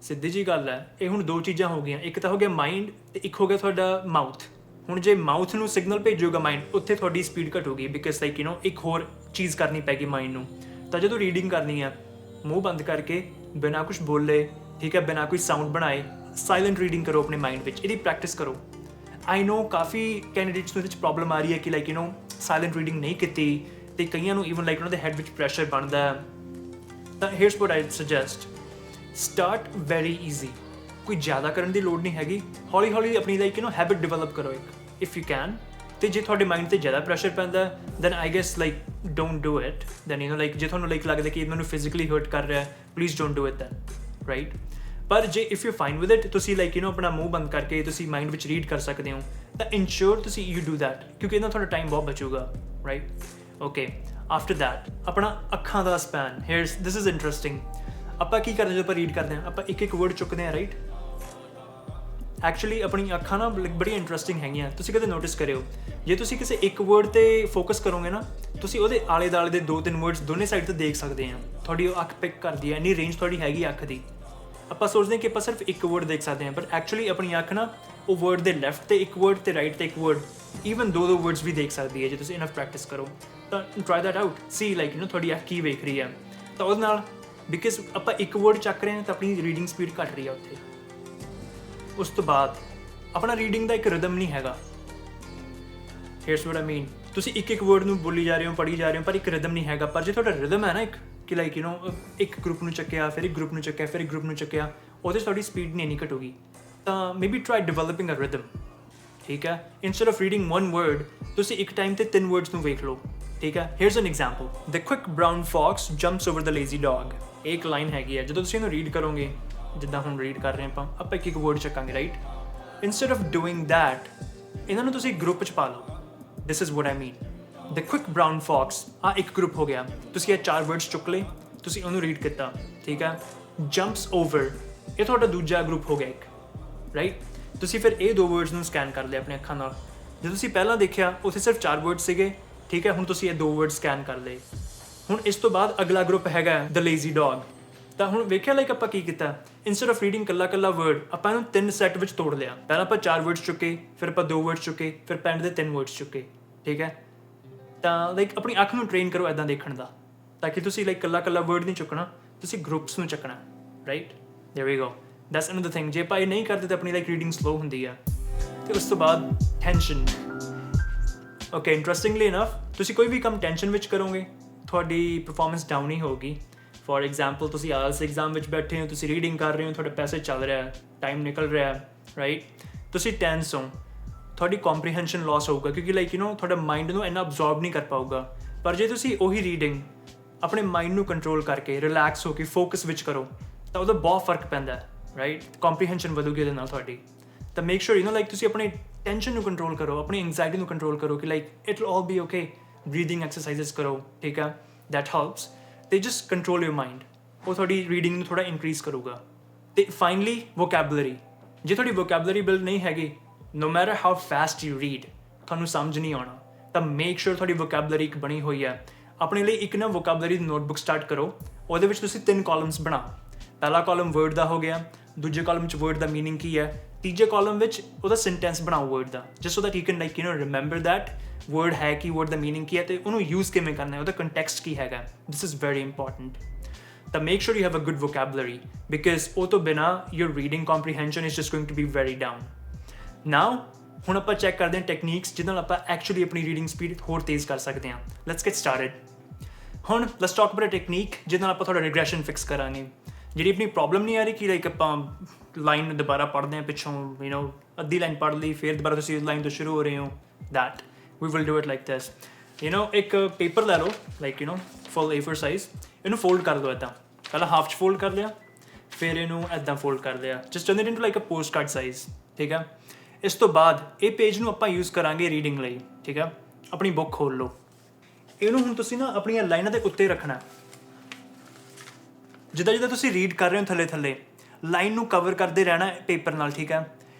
ਸਿੱਧੀ ਜੀ ਗੱਲ ਹੈ। ਇਹ ਹੁਣ ਦੋ ਚੀਜ਼ਾਂ ਹੋ ਗਈਆਂ, ਇੱਕ ਤਾਂ ਹੋ ਗਿਆ ਮਾਈਂਡ ਅਤੇ ਇੱਕ ਹੋ ਗਿਆ ਤੁਹਾਡਾ ਮਾਊਥ। ਹੁਣ ਜੇ ਮਾਊਥ ਨੂੰ ਸਿਗਨਲ ਭੇਜੂਗਾ ਮਾਈਂਡ, ਉੱਥੇ ਤੁਹਾਡੀ ਸਪੀਡ ਘਟੂਗੀ, ਬਿਕਾਜ਼ ਲਾਈਕ ਇੱਕ ਹੋਰ ਚੀਜ਼ ਕਰਨੀ ਪੈਗੀ ਮਾਈਂਡ ਨੂੰ। ਤਾਂ ਜਦੋਂ ਰੀਡਿੰਗ ਕਰਨੀ ਆ, ਮੂੰਹ ਬੰਦ ਕਰਕੇ ਬਿਨਾਂ ਕੁਛ ਬੋਲੇ, ਠੀਕ ਹੈ, ਬਿਨਾਂ ਕੋਈ ਸਾਊਂਡ ਬਣਾਏ, ਸਾਇਲੈਂਟ ਰੀਡਿੰਗ ਕਰੋ ਆਪਣੇ ਮਾਈਂਡ ਵਿੱਚ, ਇਹਦੀ ਪ੍ਰੈਕਟਿਸ ਕਰੋ। ਆਈ ਨੋ ਕਾਫੀ ਕੈਂਡੀਡੇਟਸ ਨੂੰ ਇਹਦੇ 'ਚ ਪ੍ਰੋਬਲਮ ਆ ਰਹੀ ਹੈ ਕਿ ਸਾਇਲੈਂਟ ਰੀਡਿੰਗ ਨਹੀਂ ਕੀਤੀ, ਅਤੇ ਕਈਆਂ ਨੂੰ ਈਵਨ ਉਹਨਾਂ ਦੇ ਹੈਡ ਵਿੱਚ ਪ੍ਰੈਸ਼ਰ ਬਣਦਾ। ਤਾਂ ਹੇਅਰਸ ਵਾਟ ਆਈ ਸੁਜੈਸਟ, ਸਟਾਰਟ ਵੈਰੀ ਈਜ਼ੀ, ਕੋਈ ਜ਼ਿਆਦਾ ਕਰਨ ਦੀ ਲੋੜ ਨਹੀਂ ਹੈਗੀ। ਹੌਲੀ ਹੌਲੀ ਆਪਣੀ ਹੈਬਿਟ ਡਿਵੈਲਪ ਕਰੋ ਇੱਕ, ਇਫ ਯੂ ਕੈਨ। ਅਤੇ ਜੇ ਤੁਹਾਡੇ ਮਾਈਂਡ 'ਤੇ ਜ਼ਿਆਦਾ ਪ੍ਰੈਸ਼ਰ ਪੈਂਦਾ, then I guess don't do it. Then ਜੇ ਤੁਹਾਨੂੰ ਲੱਗਦਾ ਕਿ ਮੈਨੂੰ ਫਿਜ਼ੀਕਲੀ ਹਰਟ ਕਰ ਰਿਹਾ, please don't do it then, right. ਪਰ ਜੇ if you fine with it, ਤੁਸੀਂ ਆਪਣਾ ਮੂੰਹ ਬੰਦ ਕਰਕੇ ਤੁਸੀਂ ਮਾਈਂਡ ਵਿੱਚ ਰੀਡ ਕਰ ਸਕਦੇ ਹੋ, ਤਾਂ ਇਨਸ਼ੋਰ ਤੁਸੀਂ ਯੂ ਡੂ ਦੈਟ, ਕਿਉਂਕਿ ਇਹਦਾ ਤੁਹਾਡਾ ਟਾਈਮ ਬਹੁਤ ਬਚੂਗਾ, ਰਾਈਟ। ਓਕੇ, ਆਫਟਰ ਦੈਟ ਆਪਣਾ ਅੱਖਾਂ ਦਾ ਸਪੈਨ। This is interesting. ਆਪਾਂ ਕੀ ਕਰਦੇ ਜਦੋਂ ਆਪਾਂ ਰੀਡ ਕਰਦੇ ਹਾਂ, ਆਪਾਂ ਇੱਕ ਇੱਕ ਵਰਡ ਚੁੱਕਦੇ ਹਾਂ, ਰਾਈਟ। ਐਕਚੁਅਲੀ ਆਪਣੀ ਅੱਖਾਂ ਨਾ ਬੜੀ ਇੰਟਰਸਟਿੰਗ ਹੈਗੀਆਂ। ਤੁਸੀਂ ਕਦੇ ਨੋਟਿਸ ਕਰਿਓ, ਜੇ ਤੁਸੀਂ ਕਿਸੇ ਇੱਕ ਵਰਡ 'ਤੇ ਫੋਕਸ ਕਰੋਗੇ ਨਾ, ਤੁਸੀਂ ਉਹਦੇ ਆਲੇ ਦੁਆਲੇ ਦੇ 2-3 ਵਰਡਸ ਦੋਨੇ ਸਾਈਡ ਤੋਂ ਦੇਖ ਸਕਦੇ ਆ। ਤੁਹਾਡੀ ਉਹ ਅੱਖ ਪਿਕ ਕਰਦੀ ਹੈ, ਇੰਨੀ ਰੇਂਜ ਤੁਹਾਡੀ ਹੈਗੀ ਅੱਖ ਦੀ। ਆਪਾਂ ਸੋਚਦੇ ਹਾਂ ਕਿ ਆਪਾਂ ਸਿਰਫ ਇੱਕ ਵਰਡ ਦੇਖ ਸਕਦੇ ਹਾਂ, ਪਰ ਐਕਚੁਅਲੀ ਆਪਣੀ ਅੱਖ ਨਾ ਉਹ ਵਰਡ ਦੇ ਲੈਫਟ 'ਤੇ ਇੱਕ ਵਰਡ ਅਤੇ ਰਾਈਟ 'ਤੇ ਇੱਕ ਵਰਡ, ਈਵਨ ਦੋ ਵਰਡਸ ਵੀ ਦੇਖ ਸਕਦੀ ਹੈ ਜੇ ਤੁਸੀਂ ਇਨਫ ਪ੍ਰੈਕਟਿਸ ਕਰੋ। ਤਾਂ ਟਰਾਈ ਦੈਟ ਆਊਟ, ਸੀ ਤੁਹਾਡੀ ਅੱਖ ਕੀ ਵੇਖ ਰਹੀ ਹੈ। ਤਾਂ ਉਹਦੇ ਨਾਲ, ਬਿਕਾਜ਼ ਆਪਾਂ ਇੱਕ ਵਰਡ ਚੱਕ ਰਹੇ ਹਾਂ ਤਾਂ ਆਪਣੀ ਰੀਡਿੰਗ ਸਪੀਡ ਘੱਟ ਰਹੀ ਹੈ ਉੱਥੇ। ਉਸ ਤੋਂ ਬਾਅਦ ਆਪਣਾ ਰੀਡਿੰਗ ਦਾ ਇੱਕ ਰਿਦਮ ਨਹੀਂ ਹੈਗਾ। ਹੇਅਰਸ ਵਾਟ ਆਈ ਮੀਨ, ਤੁਸੀਂ ਇੱਕ ਇੱਕ ਵਰਡ ਨੂੰ ਬੋਲੀ ਜਾ ਰਹੇ ਹੋ, ਪੜ੍ਹੀ ਜਾ ਰਹੇ ਹੋ, ਪਰ ਇੱਕ ਰਿਦਮ ਨਹੀਂ ਹੈਗਾ। ਪਰ ਜੇ ਤੁਹਾਡਾ ਰਿਦਮ ਹੈ ਨਾ ਇੱਕ, ਕਿ ਇੱਕ ਗਰੁੱਪ ਨੂੰ ਚੱਕਿਆ, ਫਿਰ ਇੱਕ ਗਰੁੱਪ ਨੂੰ ਚੱਕਿਆ, ਫਿਰ ਇੱਕ ਗਰੁੱਪ ਨੂੰ ਚੱਕਿਆ, ਉਹਦੇ 'ਚ ਤੁਹਾਡੀ ਸਪੀਡ ਨਹੀਂ ਘਟੂਗੀ। ਤਾਂ ਮੇਬੀ ਟਰਾਈ ਡਿਵੈਲਪਿੰਗ ਅ ਰਿਦਮ, ਠੀਕ ਹੈ। ਇੰਸਟੈਡ ਆਫ ਰੀਡਿੰਗ 1 ਵਰਡ, ਤੁਸੀਂ ਇੱਕ ਟਾਈਮ 'ਤੇ 3 ਵਰਡਸ ਨੂੰ ਵੇਖ ਲਓ, ਠੀਕ ਹੈ। Here's an example, the quick brown fox jumps over the lazy dog. ਇਹ ਇੱਕ ਲਾਈਨ ਹੈਗੀ ਹੈ। ਜਦੋਂ ਤੁਸੀਂ ਇਹਨੂੰ ਰੀਡ ਕਰੋਗੇ, ਜਿੱਦਾਂ ਹੁਣ ਰੀਡ ਕਰ ਰਹੇ ਆਪਾਂ ਇੱਕ ਵਰਡ ਚੱਕਾਂਗੇ, right. Instead of doing that, ਇਹਨਾਂ ਨੂੰ ਤੁਸੀਂ ਗਰੁੱਪ 'ਚ ਪਾ ਲਓ। This is what I mean, the quick brown fox, ਆਹ ਇੱਕ ਗਰੁੱਪ ਹੋ ਗਿਆ। ਤੁਸੀਂ ਇਹ 4 ਵਰਡਸ ਚੁੱਕ ਲਏ, ਤੁਸੀਂ ਉਹਨੂੰ ਰੀਡ ਕੀਤਾ, ਠੀਕ ਹੈ। ਜੰਪਸ ਓਵਰ, ਇਹ ਤੁਹਾਡਾ ਦੂਜਾ ਗਰੁੱਪ ਹੋ ਗਿਆ ਇੱਕ, ਰਾਈਟ। ਤੁਸੀਂ ਫਿਰ ਇਹ 2 ਵਰਡਸ ਨੂੰ ਸਕੈਨ ਕਰ ਲਿਆ ਆਪਣੀ ਅੱਖਾਂ ਨਾਲ। ਜੇ ਤੁਸੀਂ ਪਹਿਲਾਂ ਦੇਖਿਆ ਉੱਥੇ ਸਿਰਫ 4 ਵਰਡ ਸੀਗੇ, ਠੀਕ ਹੈ। ਹੁਣ ਤੁਸੀਂ ਇਹ 2 ਵਰਡ ਸਕੈਨ ਕਰ ਲਏ। ਹੁਣ ਇਸ ਤੋਂ ਬਾਅਦ ਅਗਲਾ ਗਰੁੱਪ ਹੈਗਾ ਦ ਲੇਜ਼ੀ ਡੌਗ। ਤਾਂ ਹੁਣ ਵੇਖਿਆ ਆਪਾਂ ਕੀ ਕੀਤਾ, ਇੰਸਟੈਡ ਆਫ ਰੀਡਿੰਗ ਕੱਲਾ ਵਰਡ, ਆਪਾਂ ਇਹਨੂੰ 3 ਸੈੱਟ ਵਿੱਚ ਤੋੜ ਲਿਆ। ਪਹਿਲਾਂ ਆਪਾਂ 4 ਵਰਡਸ ਚੁੱਕੇ, ਫਿਰ ਆਪਾਂ 2 ਵਰਡਸ ਚੁੱਕੇ, ਫਿਰ ਪੈਂਡ ਦੇ 3 ਵਰਡਸ ਚੁੱਕੇ, ਠੀਕ ਹੈ। ਤਾਂ ਆਪਣੀ ਅੱਖ ਨੂੰ ਟ੍ਰੇਨ ਕਰੋ ਇੱਦਾਂ ਦੇਖਣ ਦਾ, ਤਾਂ ਕਿ ਤੁਸੀਂ ਕੱਲਾ ਵਰਡ ਨਹੀਂ ਚੁੱਕਣਾ, ਤੁਸੀਂ ਗਰੁੱਪਸ ਨੂੰ ਚੱਕਣਾ, right. There we go, that's another thing. ਜੇ ਆਪਾਂ ਇਹ ਨਹੀਂ ਕਰਦੇ ਤਾਂ ਆਪਣੀ ਰੀਡਿੰਗ ਸਲੋ ਹੁੰਦੀ ਆ। ਅਤੇ ਉਸ ਤੋਂ ਬਾਅਦ ਟੈਨਸ਼ਨ। ਓਕੇ, ਇੰਟਰਸਟਿੰਗਲੀ ਇਨਫ, ਤੁਸੀਂ ਕੋਈ ਵੀ ਕੰਮ ਟੈਨਸ਼ਨ ਵਿੱਚ ਕਰੋਗੇ, ਤੁਹਾਡੀ ਪਰਫੋਰਮੈਂਸ ਡਾਊਨ ਹੀ ਹੋਊਗੀ। ਫੋਰ ਐਗਜ਼ਾਮਪਲ, ਤੁਸੀਂ IELTS ਐਗਜ਼ਾਮ ਵਿੱਚ ਬੈਠੇ ਹੋ, ਤੁਸੀਂ ਰੀਡਿੰਗ ਕਰ ਰਹੇ ਹੋ, ਤੁਹਾਡਾ ਪੈਸੇ ਚੱਲ ਰਿਹਾ, ਟਾਈਮ ਨਿਕਲ ਰਿਹਾ, ਰਾਈਟ। ਤੁਸੀਂ ਟੈਂਸ ਹੋ, ਤੁਹਾਡੀ ਕੰਪਰੀਹੈਂਸ਼ਨ ਲਾਸ ਹੋਊਗਾ, ਕਿਉਂਕਿ ਤੁਹਾਡਾ ਮਾਈਂਡ ਨੂੰ ਇੰਨਾ ਅਬਜ਼ੋਰਬ ਨਹੀਂ ਕਰ ਪਾਊਗਾ। ਪਰ ਜੇ ਤੁਸੀਂ ਉਹੀ ਰੀਡਿੰਗ ਆਪਣੇ ਮਾਈਂਡ ਨੂੰ ਕੰਟਰੋਲ ਕਰਕੇ, ਰਿਲੈਕਸ ਹੋ ਕੇ ਫੋਕਸ ਵਿੱਚ ਕਰੋ, ਤਾਂ ਉਹਦਾ ਬਹੁਤ ਫਰਕ ਪੈਂਦਾ, ਰਾਈਟ। ਕੰਪਰੀਹੈਂਸ਼ਨ ਵਧੂਗੀ ਉਹਦੇ ਨਾਲ ਤੁਹਾਡੀ। ਤਾਂ ਮੇਕ ਸ਼ੋਰ ਤੁਸੀਂ ਆਪਣੀ ਟੈਨਸ਼ਨ ਨੂੰ ਕੰਟਰੋਲ ਕਰੋ, ਆਪਣੀ ਐਂਗਜ਼ਾਇਟੀ ਨੂੰ ਕੰਟਰੋਲ ਕਰੋ, ਕਿ it will all B okay. Breathing exercises ਕਰੋ, ਠੀਕ ਹੈ, ਦੈਟ ਹੈਲਪਸ। ਤੇ ਜਸਟ ਕੰਟਰੋਲ ਯੂਰ ਮਾਈਂਡ, ਉਹ ਤੁਹਾਡੀ ਰੀਡਿੰਗ ਨੂੰ ਥੋੜ੍ਹਾ ਇਨਕਰੀਜ਼ ਕਰੂਗਾ। ਅਤੇ ਫਾਈਨਲੀ ਵੋਕੈਬਲਰੀ, ਜੇ ਤੁਹਾਡੀ ਵੋਕੈਬਲਰੀ ਬਿਲਡ ਨਹੀਂ ਹੈਗੀ, no matter how fast you read, ਤੁਹਾਨੂੰ ਸਮਝ ਨਹੀਂ ਆਉਣਾ। ਤਾਂ ਮੇਕ ਸ਼ੋਰ ਤੁਹਾਡੀ ਵੋਕੈਬਲਰੀ ਇੱਕ ਬਣੀ ਹੋਈ ਹੈ। ਆਪਣੇ ਲਈ ਇੱਕ ਨਾ ਵੋਕੈਬਲਰੀ ਦੀ ਨੋਟਬੁੱਕ ਸਟਾਰਟ ਕਰੋ, ਉਹਦੇ ਵਿੱਚ ਤੁਸੀਂ 3 ਕਾਲਮਸ ਬਣਾਓ। ਪਹਿਲਾ ਕਾਲਮ ਵਰਡ ਦਾ ਹੋ ਗਿਆ, ਦੂਜੇ ਕਾਲਮ 'ਚ ਵਰਡ ਦਾ ਮੀਨਿੰਗ ਕੀ ਹੈ, ਤੀਜੇ ਕਾਲਮ ਵਿੱਚ ਉਹਦਾ ਸੈਂਟੈਂਸ ਬਣਾਓ ਵਰਡ ਦਾ, just so that you can remember that word ਹੈ ਕੀ, ਵਰਡ ਦਾ ਮੀਨਿੰਗ ਕੀ ਹੈ, ਅਤੇ ਉਹਨੂੰ ਯੂਜ਼ ਕਿਵੇਂ ਕਰਨਾ ਹੈ, ਉਹਦਾ ਕੰਟੈਕਸਟ ਕੀ ਹੈਗਾ। This is very important. ਤਾਂ make sure you have a good vocabulary, because ਉਹ ਤੋਂ ਬਿਨਾਂ your reading comprehension is just going to be very down. Now ਹੁਣ ਆਪਾਂ ਚੈੱਕ ਕਰਦੇ ਹਾਂ ਟੈਕਨੀਕਸ ਜਿਹਦੇ ਨਾਲ ਆਪਾਂ ਐਕਚੁਅਲੀ ਆਪਣੀ ਰੀਡਿੰਗ ਸਪੀਡ ਹੋਰ ਤੇਜ਼ ਕਰ ਸਕਦੇ ਹਾਂ। Let's get started. ਹੁਣ let's talk about a technique ਜਿਹਦੇ ਨਾਲ ਆਪਾਂ ਤੁਹਾਡਾ ਰਿਗਰੈਸ਼ਨ ਫਿਕਸ ਕਰਾਂਗੇ। ਜਿਹੜੀ ਆਪਣੀ ਪ੍ਰੋਬਲਮ ਨਹੀਂ ਆ ਰਹੀ ਕਿ ਆਪਾਂ ਲਾਈਨ ਦੁਬਾਰਾ ਪੜ੍ਹਦੇ ਹਾਂ ਪਿੱਛੋਂ, ਅੱਧੀ ਲਾਈਨ ਪੜ੍ਹ ਲਈ, ਫਿਰ ਦੁਬਾਰਾ ਤੁਸੀਂ ਲਾਈਨ ਤੋਂ ਸ਼ੁਰੂ ਹੋ ਰਹੇ ਹੋ, that we will do it like this. ਇੱਕ ਪੇਪਰ ਲੈ ਲਓ, ਫੁੱਲ A4 ਸਾਈਜ਼, ਇਹਨੂੰ ਫੋਲਡ ਕਰ ਲਓ ਇੱਦਾਂ। ਪਹਿਲਾਂ ਹਾਫ 'ਚ ਫੋਲਡ ਕਰ ਲਿਆ, ਫਿਰ ਇਹਨੂੰ ਇੱਦਾਂ ਫੋਲਡ ਕਰ ਲਿਆ, just turn it into like a post card size, ਠੀਕ ਹੈ। ਇਸ ਤੋਂ ਬਾਅਦ ਇਹ ਪੇਜ ਨੂੰ ਆਪਾਂ ਯੂਜ਼ ਕਰਾਂਗੇ ਰੀਡਿੰਗ ਲਈ, ਠੀਕ ਹੈ। ਆਪਣੀ ਬੁੱਕ ਖੋਲ੍ਹ ਲਓ, ਇਹਨੂੰ ਹੁਣ ਤੁਸੀਂ ਨਾ ਆਪਣੀਆਂ ਲਾਈਨਾਂ ਦੇ ਉੱਤੇ ਰੱਖਣਾ। ਜਿੱਦਾਂ ਤੁਸੀਂ ਰੀਡ ਕਰ ਰਹੇ ਹੋ ਥੱਲੇ ਲਾਈਨ ਨੂੰ ਕਵਰ ਕਰਦੇ ਰਹਿਣਾ ਪੇਪਰ ਨਾਲ, ਠੀਕ ਹੈ।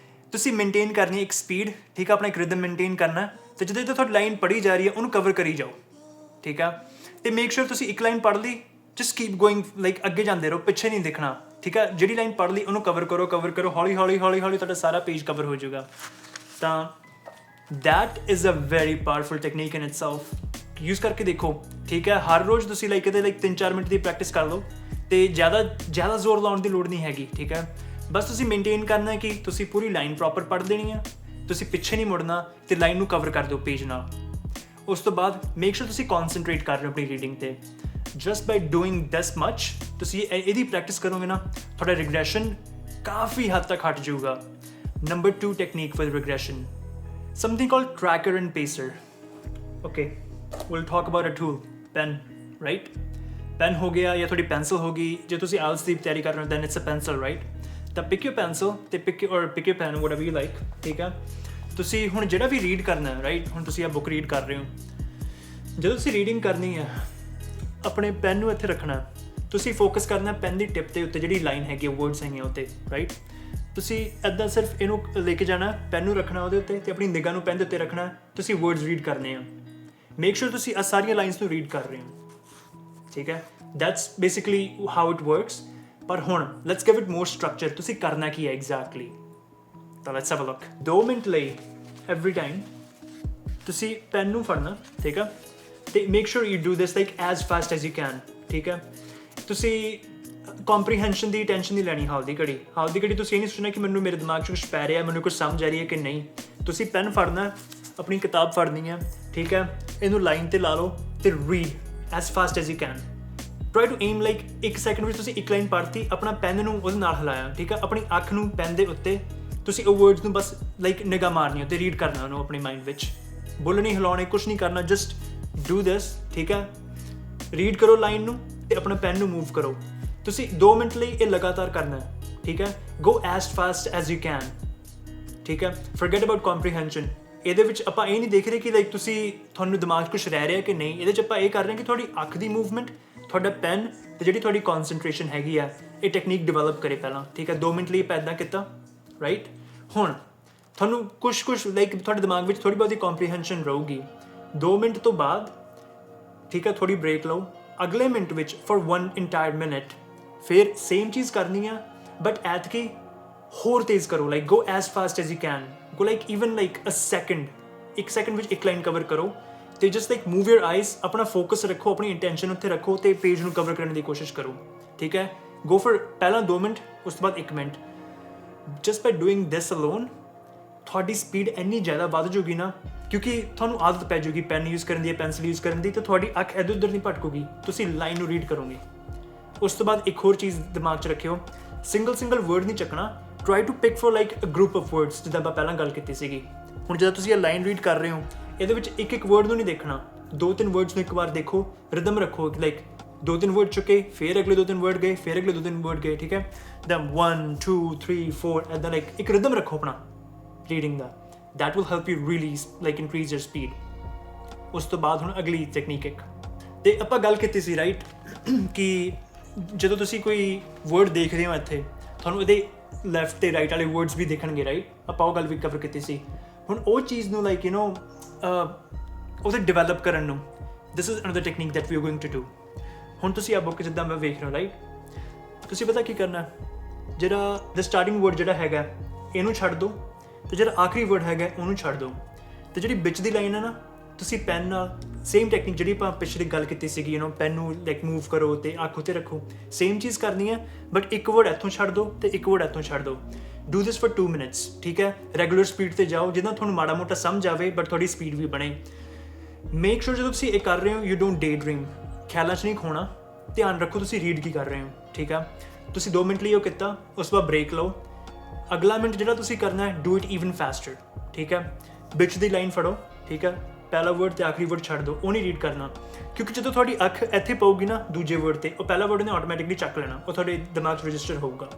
ਤੁਸੀਂ ਮੇਨਟੇਨ ਕਰਨੀ ਇੱਕ ਸਪੀਡ, ਠੀਕ ਆ, ਆਪਣਾ ਇੱਕ ਰਿਦਮ ਮੇਨਟੇਨ ਕਰਨਾ, ਤੇ ਜਦੋਂ ਤੁਹਾਡੀ ਲਾਈਨ ਪੜ੍ਹੀ ਜਾ ਰਹੀ ਹੈ ਉਹਨੂੰ ਕਵਰ ਕਰੀ ਜਾਓ, ਠੀਕ ਆ। ਤੇ ਮੇਕ ਸ਼ੋਰ ਤੁਸੀਂ ਇੱਕ ਲਾਈਨ ਪੜ੍ਹ ਲਈ, ਜਸਟ ਕੀਪ ਗੋਇੰਗ, ਲਾਈਕ ਅੱਗੇ ਜਾਂਦੇ ਰਹੋ, ਪਿੱਛੇ ਨਹੀਂ ਦੇਖਣਾ, ਠੀਕ ਆ। ਜਿਹੜੀ ਲਾਈਨ ਪੜ੍ਹ ਲਈ ਉਹਨੂੰ ਕਵਰ ਕਰੋ, ਹੌਲੀ ਹੌਲੀ ਤੁਹਾਡਾ ਸਾਰਾ ਪੇਜ ਕਵਰ ਹੋ ਜਾਊਗਾ। ਤਾਂ that is a very powerful technique in itself, use ਕਰਕੇ ਦੇਖੋ, ਠੀਕ ਹੈ। ਹਰ ਰੋਜ਼ ਤੁਸੀਂ ਲਾਈਕ ਇਹਦੇ 3-4 ਮਿੰਟ ਦੀ ਪ੍ਰੈਕਟਿਸ ਕਰ ਲਓ, ਤੇ ਜ਼ਿਆਦਾ ਜ਼ੋਰ ਲਾਉਣ ਦੀ ਲੋੜ ਨਹੀਂ ਹੈਗੀ, ਠੀਕ ਹੈ। ਬਸ ਤੁਸੀਂ ਮੇਨਟੇਨ ਕਰਨਾ ਕਿ ਤੁਸੀਂ ਪੂਰੀ ਲਾਈਨ ਪ੍ਰੋਪਰ ਪੜ੍ਹ ਦੇਣੀ ਆ, ਤੁਸੀਂ ਪਿੱਛੇ ਨਹੀਂ ਮੁੜਨਾ, ਤੇ ਲਾਈਨ ਨੂੰ ਕਵਰ ਕਰ ਦਿਓ ਪੇਜ ਨਾਲ। ਉਸ ਤੋਂ ਬਾਅਦ ਮੇਕ ਸ਼ੋਰ ਤੁਸੀਂ ਕੌਨਸਨਟਰੇਟ ਕਰ ਰਹੇ ਹੋ ਆਪਣੀ ਰੀਡਿੰਗ 'ਤੇ। Just by doing this much ਤੁਸੀਂ ਇਹਦੀ ਪ੍ਰੈਕਟਿਸ ਕਰੋਗੇ ਨਾ, ਤੁਹਾਡਾ ਰਿਗਰੈਸ਼ਨ ਕਾਫੀ ਹੱਦ ਤੱਕ ਹਟ ਜਾਊਗਾ। Number 2 technique for regression, something called tracker and pacer. Okay, we'll talk about a tool, pen, right? Pen हो गया या थोड़ी pencil होगी, जो तुसी IELTS ਦੀ ਤਿਆਰੀ ਕਰ ਰਹੇ ਹੋ then it's a pencil, right? ਤਾਂ pick your pencil ਤੇ pick your pen, whatever you like, ਠੀਕ ਆ। ਤੁਸੀਂ ਹੁਣ ਜਿਹੜਾ ਵੀ ਰੀਡ ਕਰਨਾ ਹੈ, ਰਾਈਟ, ਹੁਣ ਤੁਸੀਂ ਇਹ ਬੁੱਕ ਰੀਡ ਕਰ ਰਹੇ ਹੋ, ਜਦੋਂ ਤੁਸੀਂ ਰੀਡਿੰਗ ਕਰਨੀ ਹੈ ਆਪਣੇ ਪੈਨ ਨੂੰ ਇੱਥੇ ਰੱਖਣਾ, ਤੁਸੀਂ ਫੋਕਸ ਕਰਨਾ ਪੈਨ ਦੀ ਟਿਪ ਦੇ ਉੱਤੇ, ਜਿਹੜੀ ਲਾਈਨ ਹੈਗੀ ਵਰਡਸ ਹੈਗੀਆਂ ਉੱਤੇ, ਰਾਈਟ। ਤੁਸੀਂ ਇੱਦਾਂ ਸਿਰਫ ਇਹਨੂੰ ਲੈ ਕੇ ਜਾਣਾ, ਪੈਨ ਨੂੰ ਰੱਖਣਾ ਉਹਦੇ ਉੱਤੇ, ਤੇ ਆਪਣੀ ਨਿਗਾਹ ਨੂੰ ਪੈਨ ਦੇ ਉੱਤੇ ਰੱਖਣਾ, ਤੁਸੀਂ ਵਰਡਸ ਰੀਡ ਕਰਨੇ ਆ। ਮੇਕ ਸ਼ੋਰ ਤੁਸੀਂ ਆਹ ਸਾਰੀਆਂ ਲਾਈਨਸ ਨੂੰ ਰੀਡ ਕਰ ਰਹੇ ਹੋ, ਠੀਕ ਹੈ। That's basically how it works. ਪਰ ਹੁਣ let's give it more structure, ਤੁਸੀਂ ਕਰਨਾ ਕੀ ਹੈ ਐਗਜ਼ੈਕਟਲੀ। ਤਾਂ let's have a look. 2 minute ਲਈ ਐਵਰੀ ਟਾਈਮ ਤੁਸੀਂ ਪੈਨ ਨੂੰ ਫੜਨਾ, ਠੀਕ ਆ, ਤੇ make sure you do this like as fast as you can, ਠੀਕ ਹੈ। ਤੁਸੀਂ ਕੰਪਰੀਹੈਂਸ਼ਨ ਦੀ ਟੈਨਸ਼ਨ ਨਹੀਂ ਲੈਣੀ। ਹਾਲ ਦੀ ਘੜੀ ਤੁਸੀਂ ਇਹ ਨਹੀਂ ਸੋਚਣਾ ਕਿ ਮੈਨੂੰ ਮੇਰੇ ਦਿਮਾਗ 'ਚ ਕੁਛ ਪੈ ਰਿਹਾ, ਮੈਨੂੰ ਕੁਛ ਸਮਝ ਆ ਰਹੀ ਹੈ ਕਿ ਨਹੀਂ। ਤੁਸੀਂ ਪੈਨ ਫੜਨਾ, ਆਪਣੀ ਕਿਤਾਬ ਫੜਨੀ ਹੈ, ਠੀਕ ਹੈ, ਇਹਨੂੰ ਲਾਈਨ 'ਤੇ ਲਾ ਲਓ ਤੇ read as fast as you can. Try to aim like 1 second ਵਿੱਚ ਤੁਸੀਂ ਇੱਕ ਲਾਈਨ ਪੜ੍ਹਤੀ, ਆਪਣਾ ਪੈਨ ਨੂੰ ਉਹਦੇ ਨਾਲ ਹਿਲਾਇਆ, ਠੀਕ ਹੈ। ਆਪਣੀ ਅੱਖ ਨੂੰ ਪੈਨ ਦੇ ਉੱਤੇ ਤੁਸੀਂ ਉਹ ਵਰਡਸ ਨੂੰ ਬਸ ਲਾਈਕ ਨਿਗਾਹ ਮਾਰਨੀ ਹੈ ਤੇ ਰੀਡ ਕਰਨਾ ਉਹਨੂੰ ਆਪਣੇ ਮਾਈਂਡ ਵਿੱਚ, ਬੋਲਣੇ ਹਿਲਾਉਣੇ ਕੁਛ ਨਹੀਂ ਕਰਨਾ, ਜਸਟ ਡੂ ਦਿਸ, ਠੀਕ ਹੈ। ਰੀਡ ਕਰੋ ਲਾਈਨ ਨੂੰ ਤੇ ਆਪਣਾ ਪੈਨ ਨੂੰ ਮੂਵ ਕਰੋ। ਤੁਸੀਂ 2 ਮਿੰਟ ਲਈ ਇਹ ਲਗਾਤਾਰ ਕਰਨਾ ਹੈ, ਠੀਕ ਹੈ। Go as fast as you can, ਠੀਕ ਹੈ। Forget about comprehension. ਇਹਦੇ ਵਿੱਚ ਆਪਾਂ ਇਹ ਨਹੀਂ ਦੇਖ ਰਹੇ ਕਿ ਲਾਈਕ ਤੁਹਾਨੂੰ ਦਿਮਾਗ 'ਚ ਕੁਛ ਰਹਿ ਰਿਹਾ ਕਿ ਨਹੀਂ। ਇਹਦੇ 'ਚ ਆਪਾਂ ਇਹ ਕਰ ਰਹੇ ਹਾਂ ਕਿ ਤੁਹਾਡੀ ਅੱਖ ਦੀ ਮੂਵਮੈਂਟ, ਤੁਹਾਡਾ ਪੈਨ ਤੇ ਜਿਹੜੀ ਤੁਹਾਡੀ ਕੌਨਸਨਟ੍ਰੇਸ਼ਨ ਹੈਗੀ ਆ, ਇਹ ਟੈਕਨੀਕ ਡਿਵੈਲਪ ਕਰੇ ਪਹਿਲਾਂ, ਠੀਕ ਹੈ। 2 ਮਿੰਟ ਲਈ ਆਪਾਂ ਇੱਦਾਂ ਕੀਤਾ, ਰਾਈਟ। ਹੁਣ ਤੁਹਾਨੂੰ ਕੁਛ ਲਾਈਕ ਤੁਹਾਡੇ ਦਿਮਾਗ ਵਿੱਚ ਥੋੜ੍ਹੀ ਬਹੁਤੀ ਕੰਪਰੀਹੈਂਸ਼ਨ ਰਹੂਗੀ। 2 ਮਿੰਟ ਤੋਂ ਬਾਅਦ, ਠੀਕ ਹੈ, ਥੋੜ੍ਹੀ ਬ੍ਰੇਕ ਲਓ। ਅਗਲੇ ਮਿੰਟ ਵਿੱਚ ਫॉर 1 ਇੰਟਾਇਰ ਮਿੰਟ ਫਿਰ ਸੇਮ ਚੀਜ਼ ਕਰਨੀ ਆ, ਬਟ ਐਤਕੀ ਹੋਰ ਤੇਜ਼ ਕਰੋ, like go as fast as you can, go like even like a second, 1 second ਵਿੱਚ ਇੱਕ ਲਾਈਨ ਕਵਰ ਕਰੋ, ਤੇ just like move your eyes, ਆਪਣਾ ਫੋਕਸ ਰੱਖੋ, ਆਪਣੀ ਇੰਟੈਂਸ਼ਨ ਉੱਥੇ ਰੱਖੋ, ਤੇ ਪੇਜ ਨੂੰ ਕਵਰ ਕਰਨ ਦੀ ਕੋਸ਼ਿਸ਼ ਕਰੋ, ਠੀਕ ਹੈ। ਗੋ ਫॉर ਪਹਿਲਾਂ 2 ਮਿੰਟ, ਉਸ ਤੋਂ ਬਾਅਦ 1 minute. Just by doing this alone ਤੁਹਾਡੀ ਸਪੀਡ ਇੰਨੀ ਜ਼ਿਆਦਾ ਵੱਧ ਜੂਗੀ ਨਾ, ਕਿਉਂਕਿ ਤੁਹਾਨੂੰ ਆਦਤ ਪੈ ਜੂਗੀ ਪੈਨ ਯੂਜ਼ ਕਰਨ ਦੀ, ਪੈਨਸਿਲ ਯੂਜ਼ ਕਰਨ ਦੀ, ਤੇ ਤੁਹਾਡੀ ਅੱਖ ਇੱਧਰ ਉੱਧਰ ਨਹੀਂ ਭਟਕੂਗੀ, ਤੁਸੀਂ ਲਾਈਨ ਨੂੰ ਰੀਡ ਕਰੋਗੇ। ਉਸ ਤੋਂ ਬਾਅਦ ਇੱਕ ਹੋਰ ਚੀਜ਼ ਦਿਮਾਗ 'ਚ ਰੱਖਿਓ, ਸਿੰਗਲ ਵਰਡ ਨਹੀਂ ਚੱਕਣਾ, try to pick for like a group of words, ਜਿੱਦਾਂ ਆਪਾਂ ਪਹਿਲਾਂ ਗੱਲ ਕੀਤੀ ਸੀਗੀ। ਹੁਣ ਜਦੋਂ ਤੁਸੀਂ ਇਹ ਲਾਈਨ ਰੀਡ ਕਰ ਰਹੇ ਹੋ, ਇਹਦੇ ਵਿੱਚ ਇੱਕ ਵਰਡ ਨੂੰ ਨਹੀਂ ਦੇਖਣਾ, 2-3 ਵਰਡਸ ਨੂੰ ਇੱਕ ਵਾਰ ਦੇਖੋ, ਰਿਦਮ ਰੱਖੋ, ਲਾਈਕ 2-3 ਵਰਡ ਚੁੱਕੇ, ਫਿਰ ਅਗਲੇ 2-3 ਵਰਡ ਗਏ, ਫਿਰ ਅਗਲੇ 2-3 ਵਰਡ ਗਏ, ਠੀਕ ਹੈ। ਦੈਨ 1 2 3 4 ਇੱਦਾਂ ਲਾਈਕ ਇੱਕ ਰਿਦਮ ਰੱਖੋ ਆਪਣਾ reading the. that will help you really like increase your speed. ਉਸ ਤੋਂ ਬਾਅਦ ਹੁਣ ਅਗਲੀ ਟੈਕਨੀਕ ਇੱਕ, ਤੇ ਆਪਾਂ ਗੱਲ ਕੀਤੀ ਸੀ ਰਾਈਟ ਕਿ ਜਦੋਂ ਤੁਸੀਂ ਕੋਈ ਵਰਡ ਦੇਖ ਰਹੇ ਹੋ ਇੱਥੇ, ਤੁਹਾਨੂੰ ਇਹਦੇ ਲੈਫਟ ਤੇ ਰਾਈਟ ਵਾਲੇ ਵਰਡਸ ਵੀ ਦੇਖਣਗੇ, ਰਾਈਟ। ਆਪਾਂ ਉਹ ਗੱਲ ਵੀ ਕਵਰ ਕੀਤੀ ਸੀ। ਹੁਣ ਉਹ ਚੀਜ਼ ਨੂੰ ਲਾਈਕ ਉਹਦੇ ਡਿਵੈਲਪ ਕਰਨ ਨੂੰ, this is another technique that we are going to do. ਹੁਣ ਤੁਸੀਂ ਆ ਬੁੱਕ ਜਿੱਦਾਂ ਮੈਂ ਵੇਖ ਰਿਹਾ ਰਾਈਟ, ਤੁਸੀਂ ਪਤਾ ਕੀ ਕਰਨਾ, ਜਿਹੜਾ ਦ ਸਟਾਰਟਿੰਗ ਵਰਡ ਜਿਹੜਾ ਹੈਗਾ ਇਹਨੂੰ ਛੱਡ ਦਿਓ, ਤੇ ਜਿਹੜਾ ਆਖਰੀ ਵਰਡ ਹੈਗਾ ਉਹਨੂੰ ਛੱਡ ਦਿਓ, ਤੇ ਜਿਹੜੀ ਵਿੱਚ ਦੀ ਲਾਈਨ ਹੈ ਨਾ, ਤੁਸੀਂ ਪੈਨ ਨਾਲ ਸੇਮ ਟੈਕਨੀਕ ਜਿਹੜੀ ਆਪਾਂ ਪਿਛਲੀ ਗੱਲ ਕੀਤੀ ਸੀਗੀ, ਪੈਨ ਨੂੰ ਲਾਈਕ ਮੂਵ ਕਰੋ ਤੇ ਅੱਖ ਉੱਤੇ ਰੱਖੋ, ਸੇਮ ਚੀਜ਼ ਕਰਨੀ ਹੈ, ਬਟ ਇੱਕ ਵਰਡ ਇੱਥੋਂ ਛੱਡ ਦਿਓ ਤੇ ਇੱਕ ਵਰਡ ਇੱਥੋਂ ਛੱਡ ਦਿਓ। ਡੂ ਦਿਸ ਫॉर 2 ਮਿੰਟਸ, ਠੀਕ ਹੈ। ਰੈਗੂਲਰ ਸਪੀਡ 'ਤੇ ਜਾਓ, ਜਿੱਦਾਂ ਤੁਹਾਨੂੰ ਮਾੜਾ ਮੋਟਾ ਸਮਝ ਆਵੇ, ਬਟ ਤੁਹਾਡੀ ਸਪੀਡ ਵੀ ਬਣੇ। ਮੇਕ ਸ਼ੋਰ ਜਦੋਂ ਤੁਸੀਂ ਇਹ ਕਰ ਰਹੇ ਹੋ, ਯੂ ਡੋਂਟ ਡੇ ਡਰੀਮ, ਖਿਆਲਾਂ 'ਚ ਨਹੀਂ ਖੋਣਾ, ਧਿਆਨ ਰੱਖੋ ਤੁਸੀਂ ਰੀਡ ਕੀ ਕਰ ਰਹੇ ਹੋ, ਠੀਕ ਆ। ਤੁਸੀਂ 2 ਮਿੰਟ ਲਈ ਉਹ ਕੀਤਾ, ਉਸ ਤੋਂ ਬਾਅਦ ਬ੍ਰੇਕ ਲਓ। ਅਗਲਾ ਮਿੰਟ ਜਿਹੜਾ ਤੁਸੀਂ ਕਰਨਾ ਹੈ, ਡੂ ਇਟ ਈਵਨ ਫਾਸਟਰ, ਠੀਕ ਹੈ। ਵਿੱਚ ਦੀ ਲਾਈਨ ਫੜੋ, ਠੀਕ ਹੈ, ਪਹਿਲਾ ਵਰਡ ਤੇ ਆਖਰੀ ਵਰਡ ਛੱਡ ਦਿਓ, ਉਹ ਨਹੀਂ ਰੀਡ ਕਰਨਾ, ਕਿਉਂਕਿ ਜਦੋਂ ਤੁਹਾਡੀ ਅੱਖ ਇੱਥੇ ਪਊਗੀ ਨਾ ਦੂਜੇ ਵਰਡ ਤੇ, ਉਹ ਪਹਿਲਾ ਵਰਡ ਨੇ ਆਟੋਮੈਟਿਕਲੀ ਚੱਕ ਲੈਣਾ, ਉਹ ਤੁਹਾਡੇ ਦਿਮਾਗ 'ਚ ਰਜਿਸਟਰ ਹੋਊਗਾ।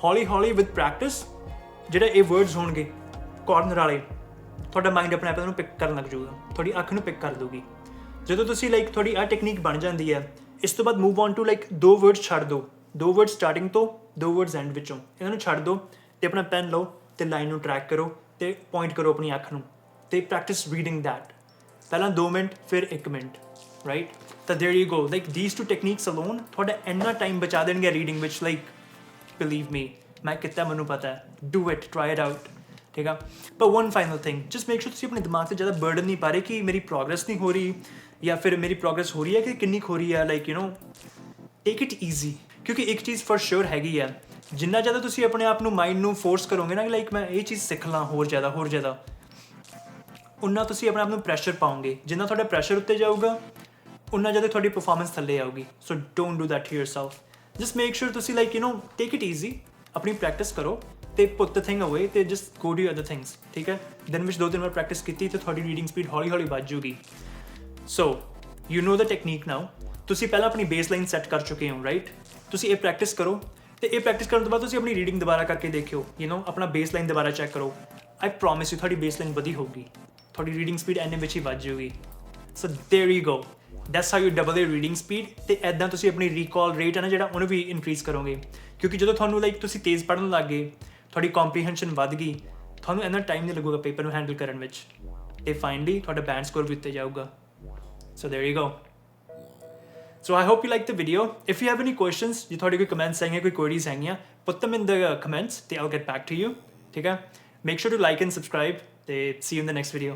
ਹੌਲੀ ਵਿਦ ਪ੍ਰੈਕਟਿਸ ਜਿਹੜੇ ਇਹ ਵਰਡਸ ਹੋਣਗੇ ਕਾਰਨਰ ਵਾਲੇ, ਤੁਹਾਡਾ ਮਾਈਂਡ ਆਪਣੇ ਆਪ ਨੂੰ ਪਿਕ ਕਰਨ ਲੱਗ ਜਾਊਗਾ, ਤੁਹਾਡੀ ਅੱਖ ਨੂੰ ਪਿਕ ਕਰ ਦਊਗੀ। ਜਦੋਂ ਤੁਸੀਂ ਲਾਈਕ ਤੁਹਾਡੀ ਆਹ ਟੈਕਨੀਕ ਬਣ ਜਾਂਦੀ ਹੈ, ਇਸ ਤੋਂ ਬਾਅਦ move on to like 2 word ਛੱਡ ਦਿਓ, 2 ਵਰਡ ਸਟਾਰਟਿੰਗ ਤੋਂ, 2 ਵਰਡਸ ਐਂਡ ਵਿੱਚੋਂ, ਇਹਨਾਂ ਨੂੰ ਛੱਡ ਦਿਓ ਤੇ ਆਪਣਾ ਪੈਨ ਲਓ, ਤੇ ਲਾਈਨ ਨੂੰ ਟਰੈਕ ਕਰੋ ਤੇ ਪੁਆਇੰਟ ਕਰੋ ਆਪਣੀ ਅੱਖ ਨੂੰ ਤੇ ਪ੍ਰੈਕਟਿਸ ਰੀਡਿੰਗ ਦੈਟ ਪਹਿਲਾਂ 2 ਮਿੰਟ ਫਿਰ 1 ਮਿੰਟ ਰਾਈਟ ਤਾਂ there you go like these two techniques alone ਤੁਹਾਡਾ ਇੰਨਾ ਟਾਈਮ ਬਚਾ ਦੇਣਗੇ ਰੀਡਿੰਗ ਵਿੱਚ ਲਾਈਕ ਬਿਲੀਵ ਮੀ ਮੈਂ ਕੀਤਾ ਮੈਨੂੰ ਪਤਾ ਹੈ do it try it out ਠੀਕ ਆ ਪਰ one final thing just make sure ਤੁਸੀਂ ਆਪਣੇ ਦਿਮਾਗ 'ਤੇ ਜ਼ਿਆਦਾ ਬਰਡਨ ਨਹੀਂ ਪਾ ਰਹੇ ਕਿ ਮੇਰੀ ਪ੍ਰੋਗਰੈਸ ਨਹੀਂ ਹੋ ਰਹੀ ਜਾਂ ਫਿਰ ਮੇਰੀ ਪ੍ਰੋਗਰੈਸ ਹੋ ਰਹੀ ਹੈ ਕਿ ਕਿੰਨੀ ਕੁ ਹੋ ਰਹੀ ਹੈ ਲਾਈਕ ਟੇਕ ਇਟ ਈਜ਼ੀ ਕਿਉਂਕਿ ਇੱਕ ਚੀਜ਼ ਫॉर ਸ਼ੋਰ ਹੈਗੀ ਆ ਜਿੰਨਾ ਜ਼ਿਆਦਾ ਤੁਸੀਂ ਆਪਣੇ ਆਪ ਨੂੰ ਮਾਈਂਡ ਨੂੰ ਫੋਰਸ ਕਰੋਗੇ ਨਾ ਲਾਈਕ ਮੈਂ ਇਹ ਚੀਜ਼ ਸਿੱਖ ਲਾਂ ਹੋਰ ਜ਼ਿਆਦਾ ਉਨਾ ਤੁਸੀਂ ਆਪਣੇ ਆਪ ਨੂੰ ਪ੍ਰੈਸ਼ਰ ਪਾਓਗੇ ਜਿੰਨਾ ਤੁਹਾਡਾ ਪ੍ਰੈਸ਼ਰ ਉੱਤੇ ਜਾਊਗਾ ਉਨਾ ਜ਼ਿਆਦਾ ਤੁਹਾਡੀ ਪਰਫਾਰਮੈਂਸ ਥੱਲੇ ਆਊਗੀ so don't do that to yourself just make sure ਤੁਸੀਂ ਲਾਈਕ ਟੇਕ ਇਟ ਈਜ਼ੀ ਆਪਣੀ ਪ੍ਰੈਕਟਿਸ ਕਰੋ ਤੇ ਪੁੱਟ ਦ ਥਿੰਗ ਅਵੇ ਤੇ just go do other things ਠੀਕ ਹੈ ਦਿਨ ਵਿੱਚ 2-3 ਵਾਰ ਪ੍ਰੈਕਟਿਸ ਕੀਤੀ ਤੇ ਤੁਹਾਡੀ ਰੀਡਿੰਗ ਸਪੀਡ ਹੌਲੀ ਵੱਧ ਜੂਗੀ so you know the technique ਨਾਓ ਤੁਸੀਂ ਪਹਿਲਾਂ ਆਪਣੀ ਬੇਸਲਾਈਨ ਸੈੱਟ ਕਰ ਚੁੱਕੇ ਹੋ ਰਾਈਟ ਤੁਸੀਂ ਇਹ ਪ੍ਰੈਕਟਿਸ ਕਰੋ ਤੇ ਇਹ ਪ੍ਰੈਕਟਿਸ ਕਰਨ ਤੋਂ ਬਾਅਦ ਤੁਸੀਂ ਆਪਣੀ ਰੀਡਿੰਗ ਦੁਬਾਰਾ ਕਰਕੇ ਦੇਖਿਓ ਆਪਣਾ ਬੇਸਲਾਈਨ ਦੁਬਾਰਾ ਚੈੱਕ ਕਰੋ ਆਈ ਪ੍ਰੋਮਿਸ ਯੂ ਤੁਹਾਡੀ ਬੇਸਲਾਈਨ ਵਧੀ ਹੋਊਗੀ ਤੁਹਾਡੀ ਰੀਡਿੰਗ ਸਪੀਡ ਇੰਨੇ ਵਿੱਚ ਹੀ ਵੱਧ ਜਾਊਗੀ so there you go that's how you double your reading speed ਤੇ ਇੱਦਾਂ ਤੁਸੀਂ ਆਪਣੀ ਰੀਕਾਲ ਰੇਟ ਹੈ ਨਾ ਜਿਹੜਾ ਉਹਨੂੰ ਵੀ ਇਨਕਰੀਜ਼ ਕਰੋਗੇ ਕਿਉਂਕਿ ਜਦੋਂ ਤੁਹਾਨੂੰ ਲਾਈਕ ਤੁਸੀਂ ਤੇਜ਼ ਪੜ੍ਹਨ ਲੱਗ ਗਏ ਤੁਹਾਡੀ ਕੰਪਰੀਹੈਂਸ਼ਨ ਵੱਧ ਗਈ ਤੁਹਾਨੂੰ ਇੰਨਾ ਟਾਈਮ ਨਹੀਂ ਲੱਗੂਗਾ ਪੇਪਰ ਨੂੰ ਹੈਂਡਲ ਕਰਨ ਵਿੱਚ ਤੇ ਫਾਈਨਲੀ ਤੁਹਾਡਾ ਬੈਂਡ ਸਕੋਰ ਵੀ ਉੱਤੇ ਜਾਊਗਾ so there you go So I hope you liked the video. If you have any questions, ਜੇ ਤੁਹਾਡੇ ਕੋਈ ਕਮੈਂਟਸ ਹੈਗੇ ਕੋਈ ਕੁਐਰੀਜ਼ ਹੈਗੀਆਂ put them in the comments ਤੇ I'll get back to you ਠੀਕ ਹੈ make sure to like and subscribe ਤੇ see you in the next video